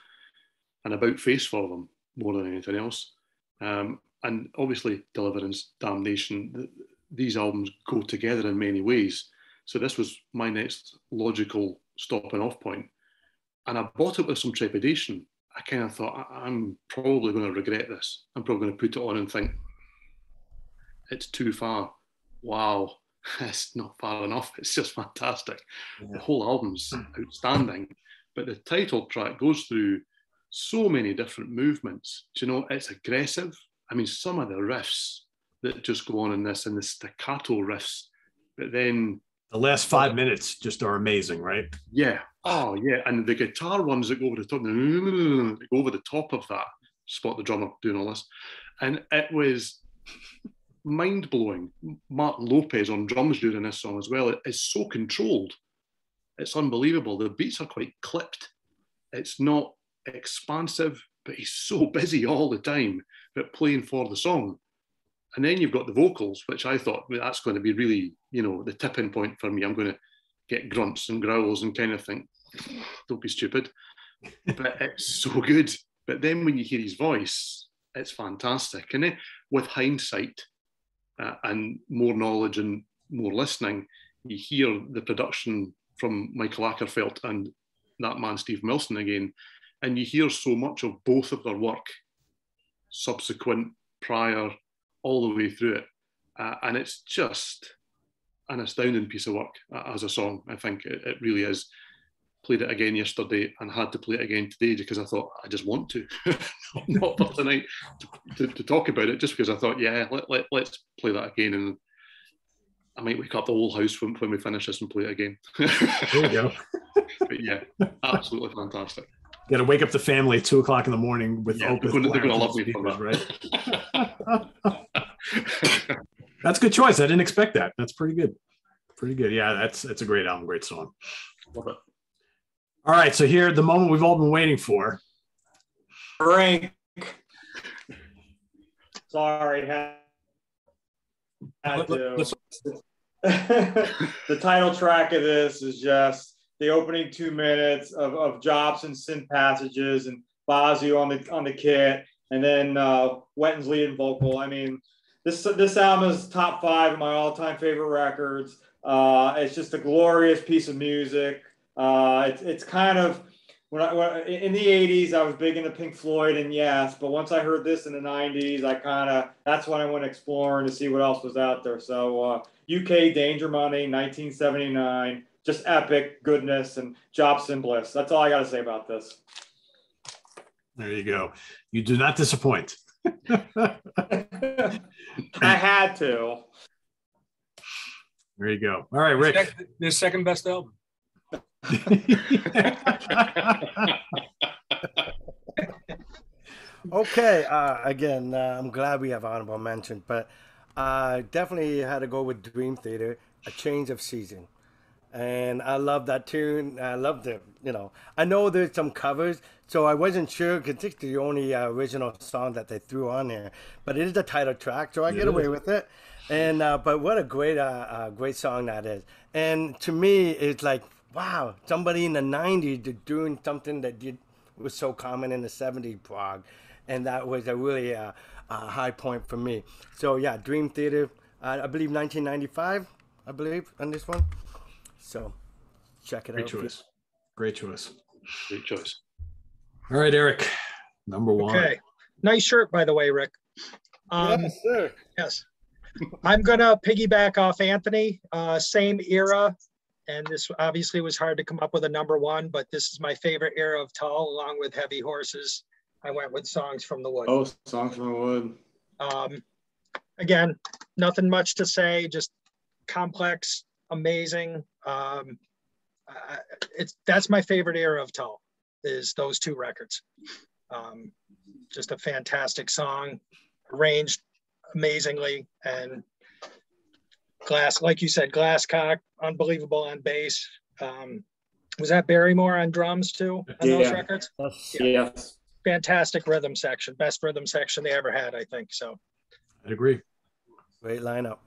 an about face for them more than anything else. And obviously Deliverance, Damnation, these albums go together in many ways. So this was my next logical stopping off point. And I bought it with some trepidation. I kind of thought, I'm probably going to regret this. I'm probably going to put it on and think, it's too far. Wow, it's not far enough. It's just fantastic. Yeah. The whole album's outstanding. But the title track goes through so many different movements. Do you know, it's aggressive. I mean, some of the riffs that just go on in this, and the staccato riffs, but then The last 5 minutes just are amazing, right? Yeah. Oh, yeah. And the guitar ones that go over the top, they go over the top of that. Spot the drummer doing all this. And it was mind-blowing. Mark Lopez on drums during this song as well. It is so controlled. It's unbelievable. The beats are quite clipped. It's not expansive, but he's so busy all the time, but playing for the song. And then you've got the vocals, which I thought, well, that's going to be really, the tipping point for me. I'm going to get grunts and growls and kind of think, don't be stupid. But it's so good. But then when you hear his voice, it's fantastic. And then with hindsight and more knowledge and more listening, you hear the production from Michael Ackerfeld and that man, Steve Milson again, and you hear so much of both of their work, subsequent, prior, all the way through it. And it's just an astounding piece of work as a song. I think it really is. Played it again yesterday and had to play it again today because I thought, I just want to. Not for tonight to talk about it, just because I thought, yeah, let's play that again. And I might wake up the whole house when we finish this and play it again. There you go. But yeah, absolutely fantastic. You got to wake up the family at 2 o'clock in the morning with They're going to love me for that. Right? That's a good choice. I didn't expect that. That's pretty good. Pretty good. Yeah, that's a great album, great song. Love it. All right, so here, the moment we've all been waiting for. Frank. Sorry, had to. The title track of this is just the opening 2 minutes of Jobson's synth passages and Bazio on the kit, and then Wetton's lead vocal. I mean, this album is top 5 of my all-time favorite records. It's just a glorious piece of music. It's kind of when in the 80s I was big into Pink Floyd and Yes, but once I heard this in the 90s, that's when I went exploring to see what else was out there. So UK Danger Money, 1979, just epic goodness and Jobson bliss. That's all I got to say about this. There you go. You do not disappoint. I had to. There you go. All right, Rick. Their second best album. Okay, again, I'm glad we have honorable mention, but definitely had to go with Dream Theater, A Change of Season. And I love that tune. I love the, I know there's some covers, so I wasn't sure because it's the only original song that they threw on there. But it is the title track, so I get away with it. And but what a great song that is. And to me, it's like, wow, somebody in the 90s doing something that was so common in the 70s prog. And that was a really high point for me. So yeah, Dream Theater, I believe 1995, on this one. So check it out. Great choice. Great choice. All right, Eric, number 1. Okay. Nice shirt, by the way, Rick. Yes, sir. Yes. I'm going to piggyback off Anthony, same era. And this obviously was hard to come up with a number 1, but this is my favorite era of Tull, along with Heavy Horses. I went with Songs from the Wood. Oh, Songs from the Wood. Again, nothing much to say, just complex, amazing. That's my favorite era of Tull, is those 2 records. Just a fantastic song, arranged amazingly, and like you said, Glasscock, unbelievable on bass. Was that Barrymore on drums too on those records? Yes. Fantastic rhythm section, best rhythm section they ever had, I think. So I'd agree. Great lineup.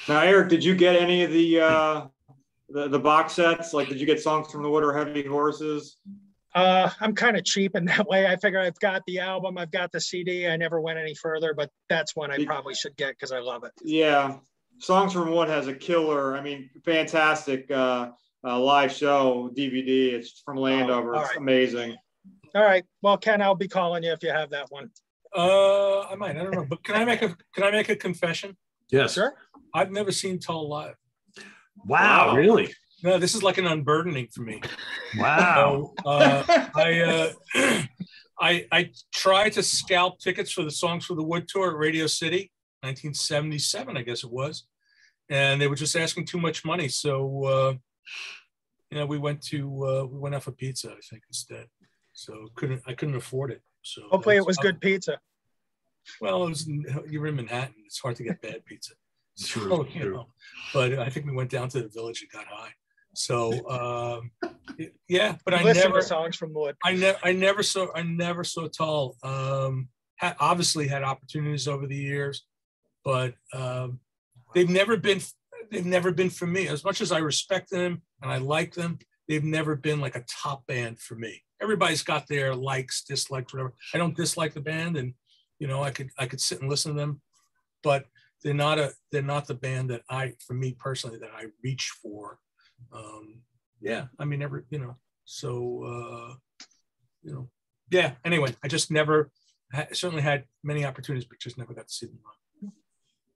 Now, Eric, did you get any of the box sets? Like, did you get Songs from the Wood or Heavy Horses? I'm kind of cheap in that way. I figure I've got the album, I've got the CD. I never went any further, but that's one I probably should get because I love it. Yeah. Songs from Wood has a killer, fantastic live show DVD. It's from Landover. It's amazing. All right. Well, Ken, I'll be calling you if you have that one. I might. I don't know. But can I make a confession? Yes. Sure. I've never seen Tull live. Wow. Really? No, this is like an unburdening for me. Wow. I tried to scalp tickets for the Songs for the Wood tour at Radio City, 1977, I guess it was. and they were just asking too much money. So we went out for pizza, I think, instead. So I couldn't afford it. So hopefully it was good pizza. Well, you're in Manhattan. It's hard to get bad pizza. True. But I think we went down to the Village and got high. So yeah, but Listen to songs from Wood. I never saw Tull. Obviously had opportunities over the years, but they've never been for me. As much as I respect them and I like them, they've never been like a top band for me. Everybody's got their likes, dislikes, whatever. I don't dislike the band, and I could sit and listen to them, but they're not the band that for me personally, that I reach for. Yeah, I mean, yeah. Anyway, I just never certainly had many opportunities, but just never got to see them live.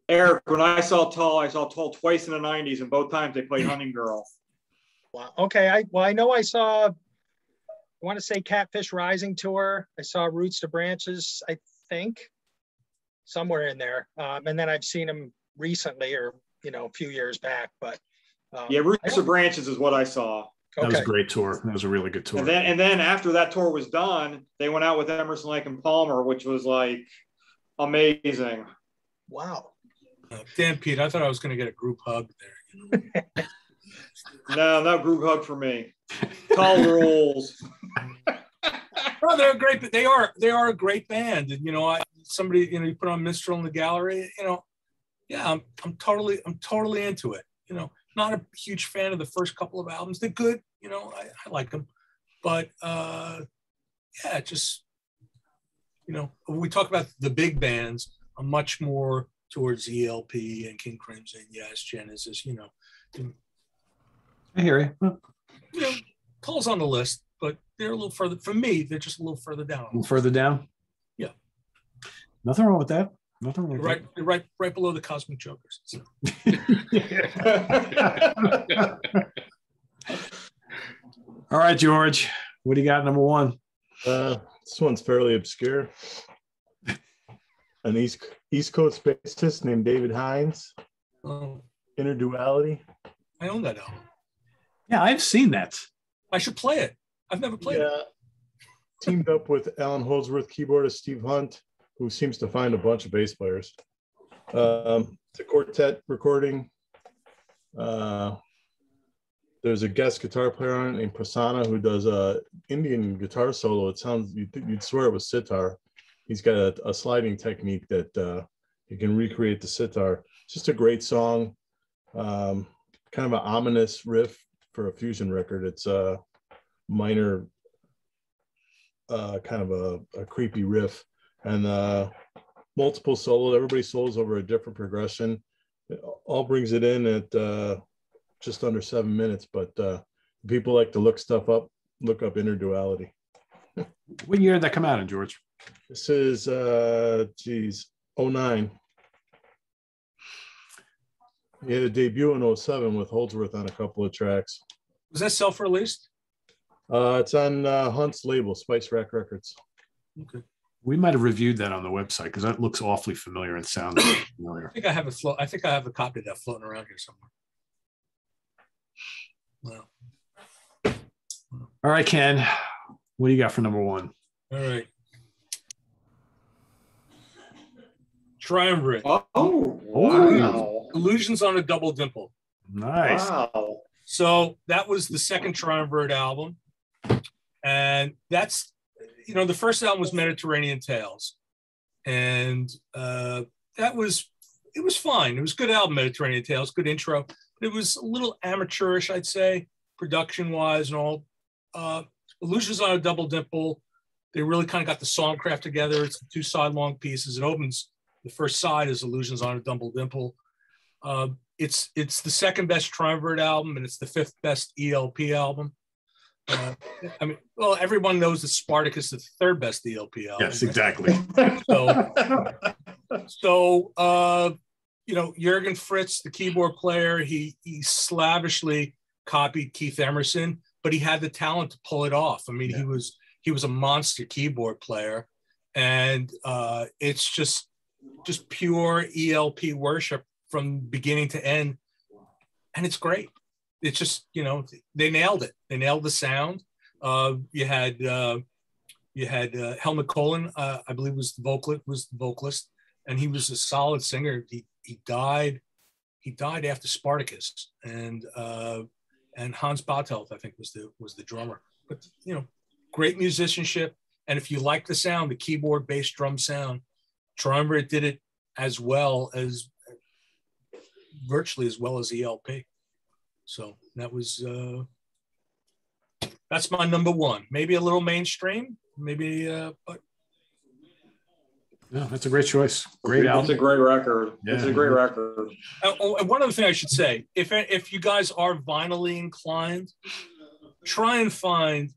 Eric, when I saw Tull twice in the 90s, and both times they played Hunting Girl. Wow. Okay. I know I saw, I want to say Catfish Rising tour. I saw Roots to Branches, I think, somewhere in there. And then I've seen them recently, or a few years back. But yeah, Roots to Branches is what I saw. That was a great tour. That was a really good tour. And then after that tour was done, they went out with Emerson, Lake and Palmer, which was like amazing. Wow. Damn, Pete, I thought I was going to get a group hug there. No group hug for me. Tull rules. No, they're a great. They are a great band, and somebody you put on Minstrel in the Gallery. Yeah, I'm totally into it. Not a huge fan of the first couple of albums. They're good. I like them, but yeah, just when we talk about the big bands, I'm much more towards ELP and King Crimson, Yes, Genesis. I hear you. Tull's on the list, but they're a little further. For me, they're just a little further down. A little further down? Yeah. Nothing wrong with that. Nothing wrong with that. Right below the Cosmic Jokers. So. All right, George. What do you got, number one? This one's fairly obscure. An East Coast bassist named David Hines. Inner Duality. I own that album. Yeah, I've seen that. I should play it. I've never played it. Teamed up with Alan Holdsworth, keyboardist Steve Hunt, who seems to find a bunch of bass players. It's a quartet recording. There's a guest guitar player on it named Prasanna who does a Indian guitar solo. It sounds, you'd swear it was sitar. He's got a sliding technique that you can recreate the sitar. It's just a great song. Kind of an ominous riff for a fusion record. It's a minor, kind of a creepy riff, and multiple solos. Everybody solos over a different progression. It all brings it in at just under 7 minutes, but people like to look stuff up, look up Inner Duality. What year did that come out in, George? This is, 09. He had a debut in 07 with Holdsworth on a couple of tracks. Was that self-released? It's on Hunt's label, Spice Rack Records. Okay. We might have reviewed that on the website because that looks awfully familiar and sounds familiar. I think I have a copy of that floating around here somewhere. Wow. All right, Ken. What do you got for number one? All right. Triumvirate. Oh, wow. Illusions on a Double Dimple. Nice. Wow. So that was the second Triumvirate album. And that's, the first album was Mediterranean Tales. And it was fine. It was a good album, Mediterranean Tales, good intro. It was a little amateurish, I'd say, production-wise and all. Illusions on a Double Dimple, they really kind of got the songcraft together. It's 2 side-long pieces. It opens, the first side is Illusions on a Double Dimple. It's the second best Triumvirate album, and it's the 5th best ELP album. Everyone knows that Spartacus is the 3rd best ELP album. Yes, exactly. So Jürgen Fritz, the keyboard player, he slavishly copied Keith Emerson, but he had the talent to pull it off. I mean, he was a monster keyboard player, and it's just pure ELP worship from beginning to end, and it's great. It's just, you know, they nailed it. They nailed the sound. You had Helmut Kohlin, I believe was the vocalist, and he was a solid singer. He died after Spartacus, and Hans Bartelt, I think, was the drummer. But you know, great musicianship, and if you like the sound, the keyboard, bass, drum sound, Triumvirate did it as well as virtually as well as ELP. So that was that's my number one. Maybe a little mainstream, maybe, but no, that's a great choice. Great album. It's a great record. Yeah. It's a great record. And one other thing I should say, if you guys are vinylly inclined, try and find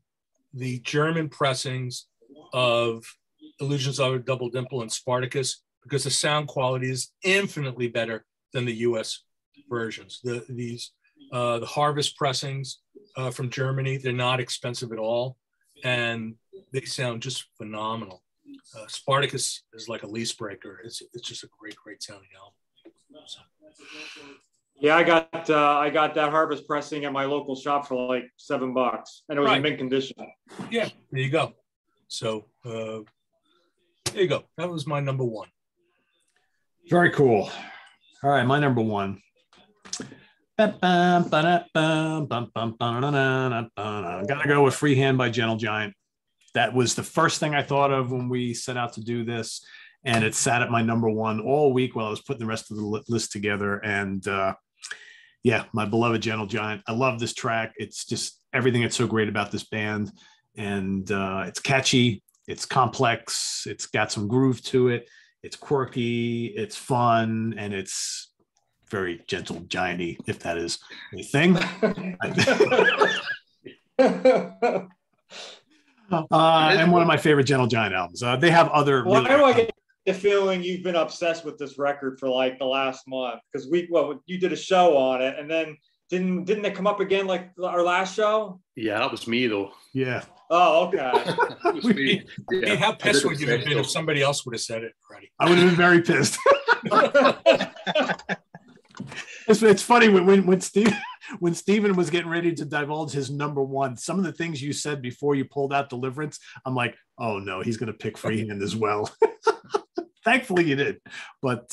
the German pressings of Illusions of a Double Dimple and Spartacus, because the sound quality is infinitely better than the U.S. versions. The Harvest pressings from Germany, they're not expensive at all, and they sound just phenomenal. Spartacus is like a lease breaker. It's just a great sounding album. So. Yeah, I got that Harvest pressing at my local shop for like $7, and it was in mint condition. Yeah, there you go. So there you go. That was my number one. Very cool. All right, my number one. Gotta go with Freehand by Gentle Giant. That was the first thing I thought of when we set out to do this, and it sat at my number one all week while I was putting the rest of the list together. And yeah, my beloved Gentle Giant. I love this track. It's just everything that's so great about this band, and it's catchy, it's complex, it's got some groove to it, it's quirky, it's fun, and it's very Gentle Giant-y, if that is a thing. And one of my favorite Gentle Giant albums. They have other. Why do I get the feeling you've been obsessed with this record for like the last month? Because you did a show on it, and then didn't it come up again like our last show? Yeah, that was me though. Yeah. Oh, okay. That was me. Yeah. How pissed would you have been if somebody else would have said it, Freddie? I would have been very pissed. It's funny when Steven was getting ready to divulge his number one, some of the things you said before you pulled out Deliverance, I'm like, oh no, he's going to pick Freehand as well. Thankfully you did. But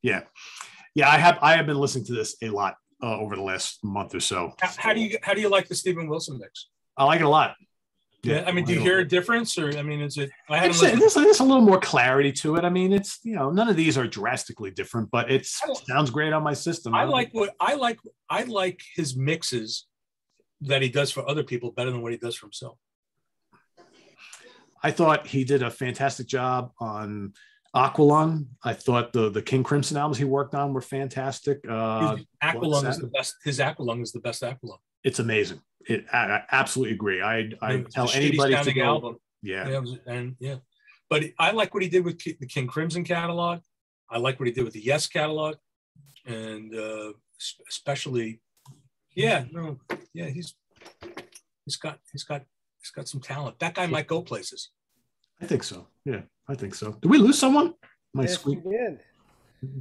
yeah, I have been listening to this a lot over the last month or so. How do you like the Steven Wilson mix? I like it a lot. Yeah, I mean, do you hear a difference, or I mean, is it? There's a little more clarity to it. I mean, it's, you know, none of these are drastically different, but it sounds great on my system. I like his mixes that he does for other people better than what he does for himself. I thought he did a fantastic job on Aqualung. I thought the King Crimson albums he worked on were fantastic. Aqualung is the best. His Aqualung is the best Aqualung. It's amazing. I absolutely agree. I tell anybody to go. Album. Yeah. But I like what he did with the King Crimson catalog. I like what he did with the Yes catalog, and especially, he's got some talent. That guy might go places. I think so. Yeah, I think so. Did we lose someone? Yes, we did.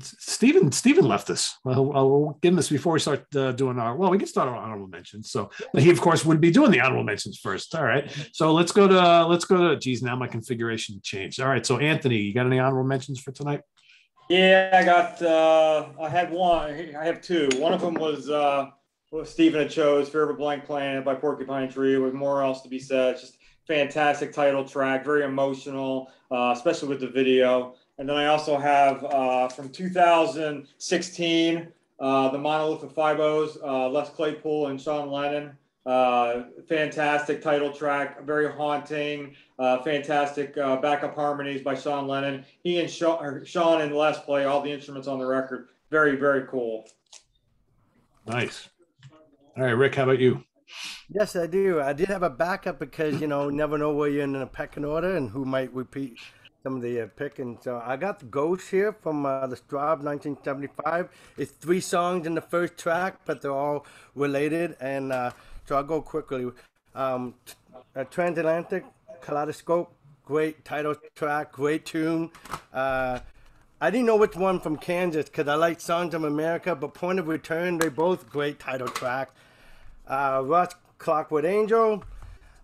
Steven left us. I'll give him this before we start doing we can start our honorable mentions. So, but he of course would be doing the honorable mentions first. All right. So let's go to geez, now my configuration changed. All right. So Anthony, you got any honorable mentions for tonight? Yeah, I got I had one. I have two. One of them was what Steven had chose, Fear of a Blank Planet by Porcupine Tree, with more else to be said. It's just fantastic title track, very emotional, especially with the video. And then I also have from 2016, the Monolith of Fibos, Les Claypool and Sean Lennon. Fantastic title track, very haunting, fantastic backup harmonies by Sean Lennon. He and Sean and Les play all the instruments on the record. Very, very cool. Nice. All right, Rick, how about you? Yes, I do. I did have a backup because, you know, never know where you're in a pecking order and who might repeat some of the picking. So I got the Ghost here from the Straub 1975. It's 3 songs in the first track, but they're all related. And so I'll go quickly. Transatlantic Kaleidoscope, great title track, great tune. I didn't know which one from Kansas because I like Songs of America, but Point of Return, they're both great title tracks. Rush, Clockwood Angel.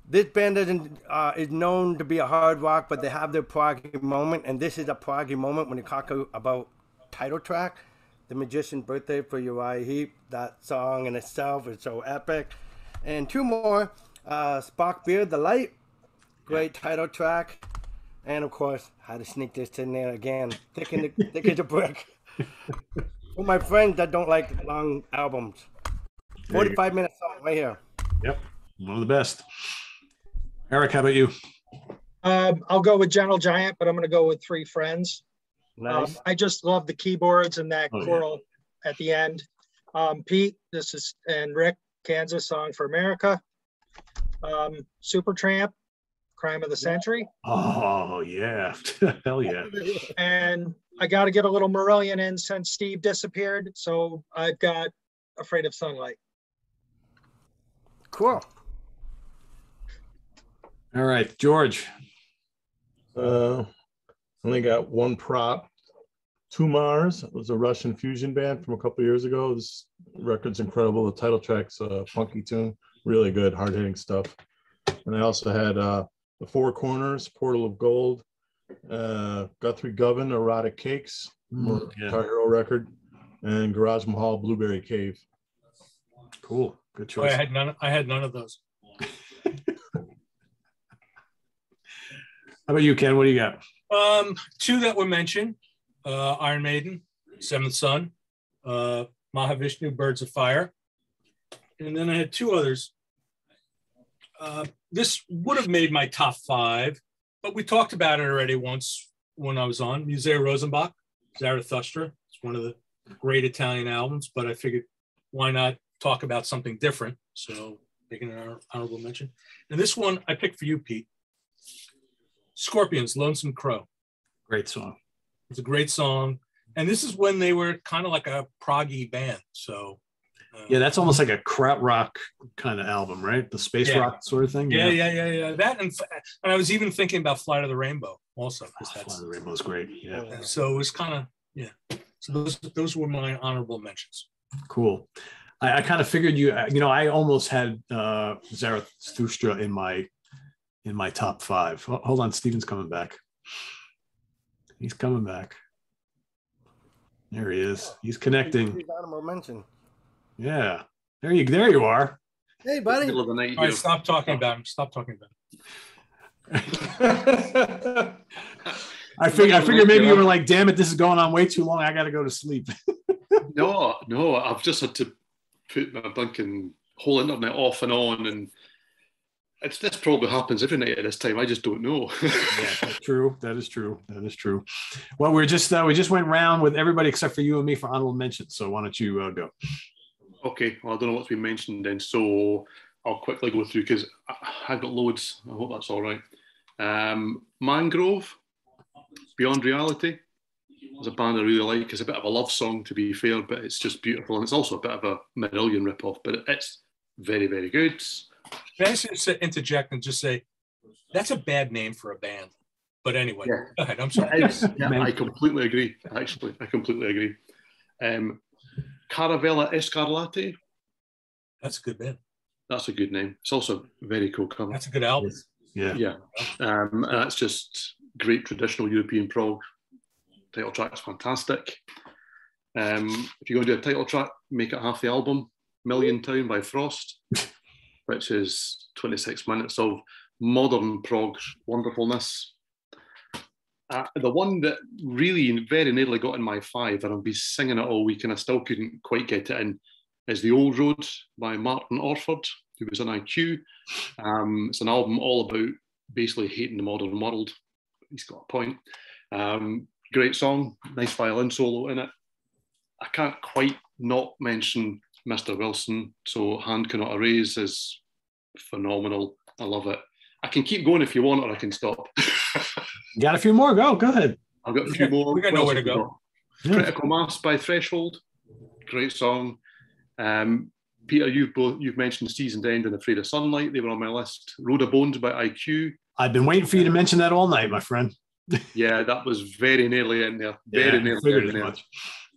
This band is known to be a hard rock, but they have their proggy moment, and this is a proggy moment when you talk about title track. The Magician's Birthday for Uriah Heep. That song in itself is so epic. And two more, Spock Beard, The Light. Great title track. And of course, how to sneak this in there again. Thick as a brick. For my friends that don't like long albums. 45-minute song right here. Yep, one of the best. Eric, how about you? I'll go with Gentle Giant, but I'm going to go with Three Friends. Nice. I just love the keyboards and that choral at the end. Pete, and Rick, Kansas, Song for America. Supertramp, Crime of the Century. Oh, yeah. Hell yeah. And I got to get a little Marillion in since Steve disappeared. So I've got Afraid of Sunlight. Cool. All right, George. Only got one prop. Two Mars was a Russian fusion band from a couple of years ago. This record's incredible. The title track's a funky tune, really good, hard-hitting stuff. And I also had The Four Corners, Portal of Gold, Guthrie Govan, Erotic Cakes, Guitar Hero record, and Garage Mahal, Blueberry Cave. Cool, good choice. I had none of those. How about you, Ken? What do you got? Two that were mentioned. Iron Maiden, Seventh Son, Mahavishnu, Birds of Fire. And then I had two others. This would have made my top five, but we talked about it already once when I was on. Musée Rosenbach, Zarathustra. It's one of the great Italian albums, but I figured why not talk about something different? So making an honorable mention. And this one I picked for you, Pete. Scorpions, Lonesome Crow. Great song. It's a great song. And this is when they were kind of like a proggy band. So yeah, that's almost like a krautrock kind of album, right? The space rock sort of thing. Yeah. That and I was even thinking about Flight of the Rainbow also. Flight of the Rainbow is great. Yeah. So it was kind of So those were my honorable mentions. Cool. I kind of figured I almost had Zarathustra in my top five. Hold on, Steven's coming back. He's coming back. There he is. He's connecting. Honorable mention. Yeah. There you are. Hey, buddy. Middle of the night, All right, stop talking about him. Stop talking about him. I figured maybe you were like, damn it, this is going on way too long. I got to go to sleep. No, I've just had to put my blinking whole internet off and on, and this probably happens every night at this time. I just don't know. Yeah, that's true. That is true. Well, we just went round with everybody except for you and me for honorable mentions. So why don't you go? Okay. Well, I don't know what's been mentioned then, so I'll quickly go through because I've got loads. I hope that's all right. Mangrove, Beyond Reality. It's a band I really like. It's a bit of a love song, to be fair, but it's just beautiful. And it's also a bit of a Marillion ripoff, but it's very, very good. Can I just interject and just say, that's a bad name for a band. But anyway, go ahead. I'm sorry. I completely agree, actually. I completely agree. Caravella Escarlotti. That's a good band. That's a good name. It's also a very cool cover. That's a good album. Yeah. And that's just great traditional European prog. Title track's fantastic. If you're going to do a title track, make it half the album. Million Town by Frost, which is 26 minutes of modern prog wonderfulness. The one that really very nearly got in my five, and I'll be singing it all week and I still couldn't quite get it in, is The Old Road by Martin Orford, who was in IQ. It's an album all about basically hating the modern world. He's got a point. Great song, nice violin solo in it. I can't quite not mention Mr. Wilson, so Hand Cannot Erase is phenomenal. I love it. I can keep going if you want, or I can stop. You got a few more? Go ahead. I've got a few more. We got nowhere to go. Critical Mass by Threshold, great song. Peter, you've mentioned Seasoned End and Afraid of Sunlight. They were on my list. Road of Bones by IQ. I've been waiting for you to mention that all night, my friend. Yeah, that was very nearly in there. Very nearly figured in as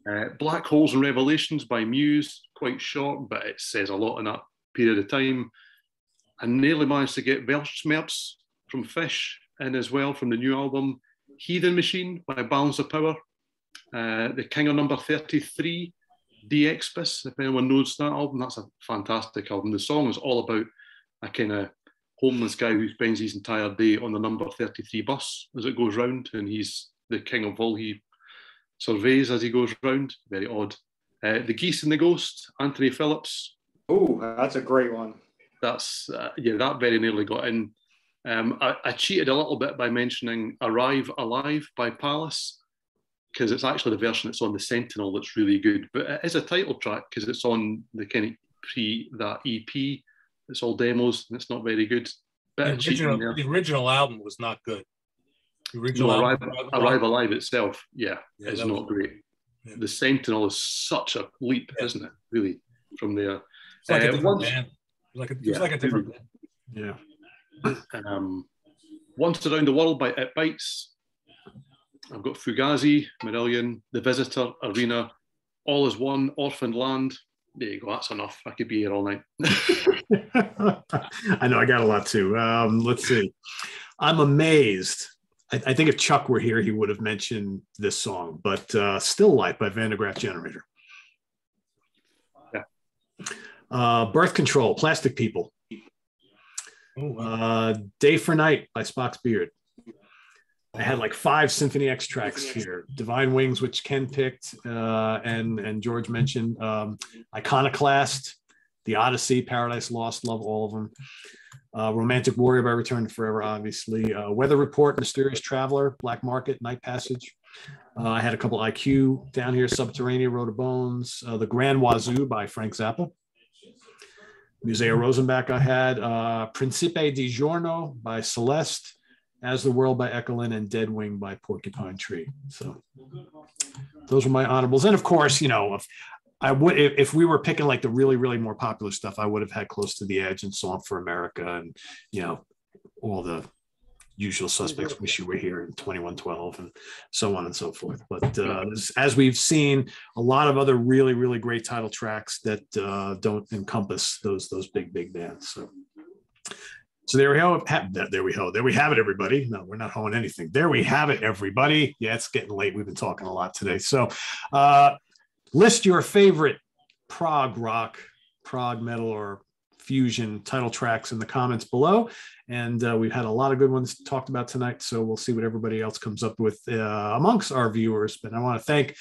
there. much. Black Holes and Revelations by Muse, quite short, but it says a lot in that period of time. I nearly managed to get Weltschmerz from Fish in as well, from the new album. Heathen Machine by Balance of Power. The King of Number 33, De Expis, if anyone knows that album, that's a fantastic album. The song is all about a kind of homeless guy who spends his entire day on the number 33 bus as it goes round, and he's the king of all he surveys as he goes round. Very odd. The Geese and the Ghost, Anthony Phillips. Oh, that's a great one. That's that very nearly got in. I cheated a little bit by mentioning Arrive Alive by Palace, because it's actually the version that's on the Sentinel that's really good, but it is a title track because it's on the kind of that EP. It's all demos and it's not very good. The original album was not good. The original Arrive Alive itself, is not great. Yeah. The Sentinel is such a leap, isn't it? Really, from there. It's like a different band. It's like a different band. Yeah. Once Around the World by It Bites. I've got Fugazi, Marillion, The Visitor, Arena, All Is One, Orphaned Land. There you go, that's enough. I could be here all night. I know, I got a lot too. Let's see. I'm amazed. I think if Chuck were here, he would have mentioned this song, but Still Life by Van de Graaff Generator. Yeah. Birth Control, Plastic People. Oh, wow. Day for Night by Spock's Beard. I had like 5 Symphony X tracks here. Divine Wings, which Ken picked, and George mentioned. Iconoclast, The Odyssey, Paradise Lost, love all of them. Romantic Warrior by Return to Forever, obviously. Weather Report, Mysterious Traveler, Black Market, Night Passage. I had a couple IQ down here, Subterranean, Road of Bones. The Grand Wazoo by Frank Zappa. Museo Rosenbach I had. Principe di Giorno by Celeste. As the World by Ekelin, and Dead Wing by Porcupine Tree. So those were my honorables. And of course, if we were picking like the really, really more popular stuff, I would have had Close to the Edge and Song for America and, all the usual suspects, Wish You Were Here, and 2112 and so on and so forth. But as we've seen, a lot of other really, really great title tracks that don't encompass those big bands. So there we go. There we have it, everybody. No, we're not hoeing anything. There we have it, everybody. Yeah, it's getting late. We've been talking a lot today. So list your favorite prog rock, prog metal, or fusion title tracks in the comments below. And we've had a lot of good ones talked about tonight. So we'll see what everybody else comes up with amongst our viewers. But I want to thank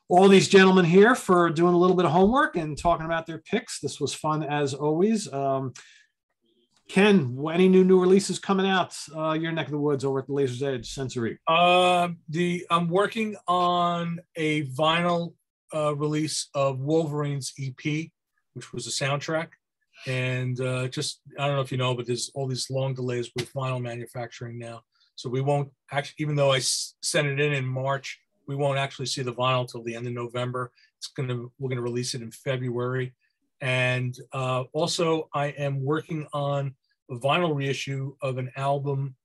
all these gentlemen here for doing a little bit of homework and talking about their picks. This was fun as always. Ken, any new releases coming out your neck of the woods over at the Laser's Edge Sensory? I'm working on a vinyl release of Wolverine's EP, which was a soundtrack. And I don't know if you know, but there's all these long delays with vinyl manufacturing now. So we won't actually, even though I sent it in March, we won't actually see the vinyl till the end of November. We're gonna release it in February. And also I am working on a vinyl reissue of an album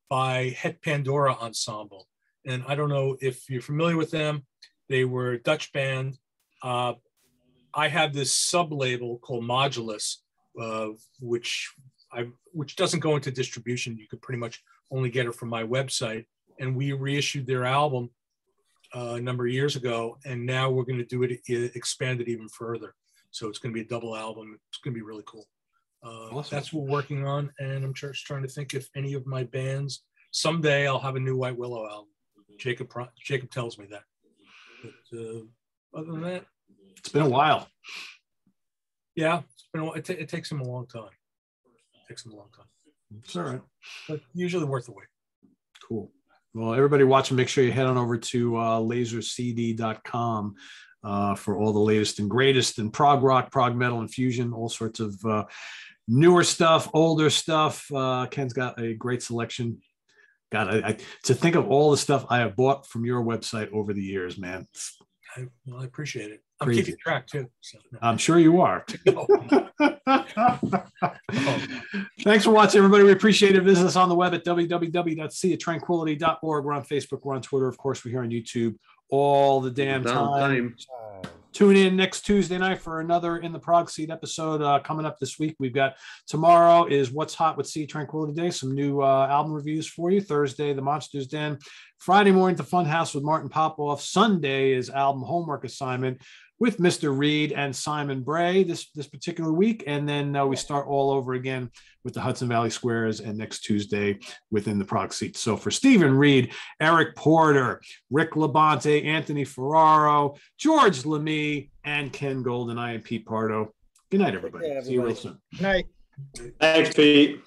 by Het Pandora Ensemble. And I don't know if you're familiar with them. They were a Dutch band. I have this sub-label called Modulus, which doesn't go into distribution. You could pretty much only get it from my website. And we reissued their album a number of years ago. And now we're going to do it, expand it even further. So it's going to be a double album. It's going to be really cool. Awesome. That's what we're working on, and I'm just trying to think if any of my bands, someday I'll have a new White Willow album. Jacob tells me that. But other than that, it's been a while. Yeah, it takes him a long time. It's all right, but usually worth the wait. Cool. Well, everybody watching, make sure you head on over to lasercd.com for all the latest and greatest in prog rock, prog metal, and fusion, all sorts of newer stuff, older stuff. Ken's got a great selection. God, to think of all the stuff I have bought from your website over the years, man. I appreciate it. I'm Crazy. keeping track too. So. I'm sure you are. No. Thanks for watching, everybody. We appreciate it. Visit us on the web at www.seaoftranquility.org. We're on Facebook. We're on Twitter. Of course, we're here on YouTube all the damn time. Tune in next Tuesday night for another In the Prog Seat episode coming up this week. We've got tomorrow is What's Hot with Sea Tranquility Day. Some new album reviews for you. Thursday, The Monsters Den. Friday morning, The Funhouse with Martin Popoff. Sunday is album homework assignment with Mr. Reid and Simon Bray this particular week. And then we start all over again with the Hudson Valley Squares and next Tuesday within the Prog Seat. So for Stephen Reid, Eric Porter, Rick LaBonte, Anthony Ferraro, George Lamie, and Ken Golden, I am Pete Pardo. Good night, everybody. See you real soon. Good night. Thanks, Pete.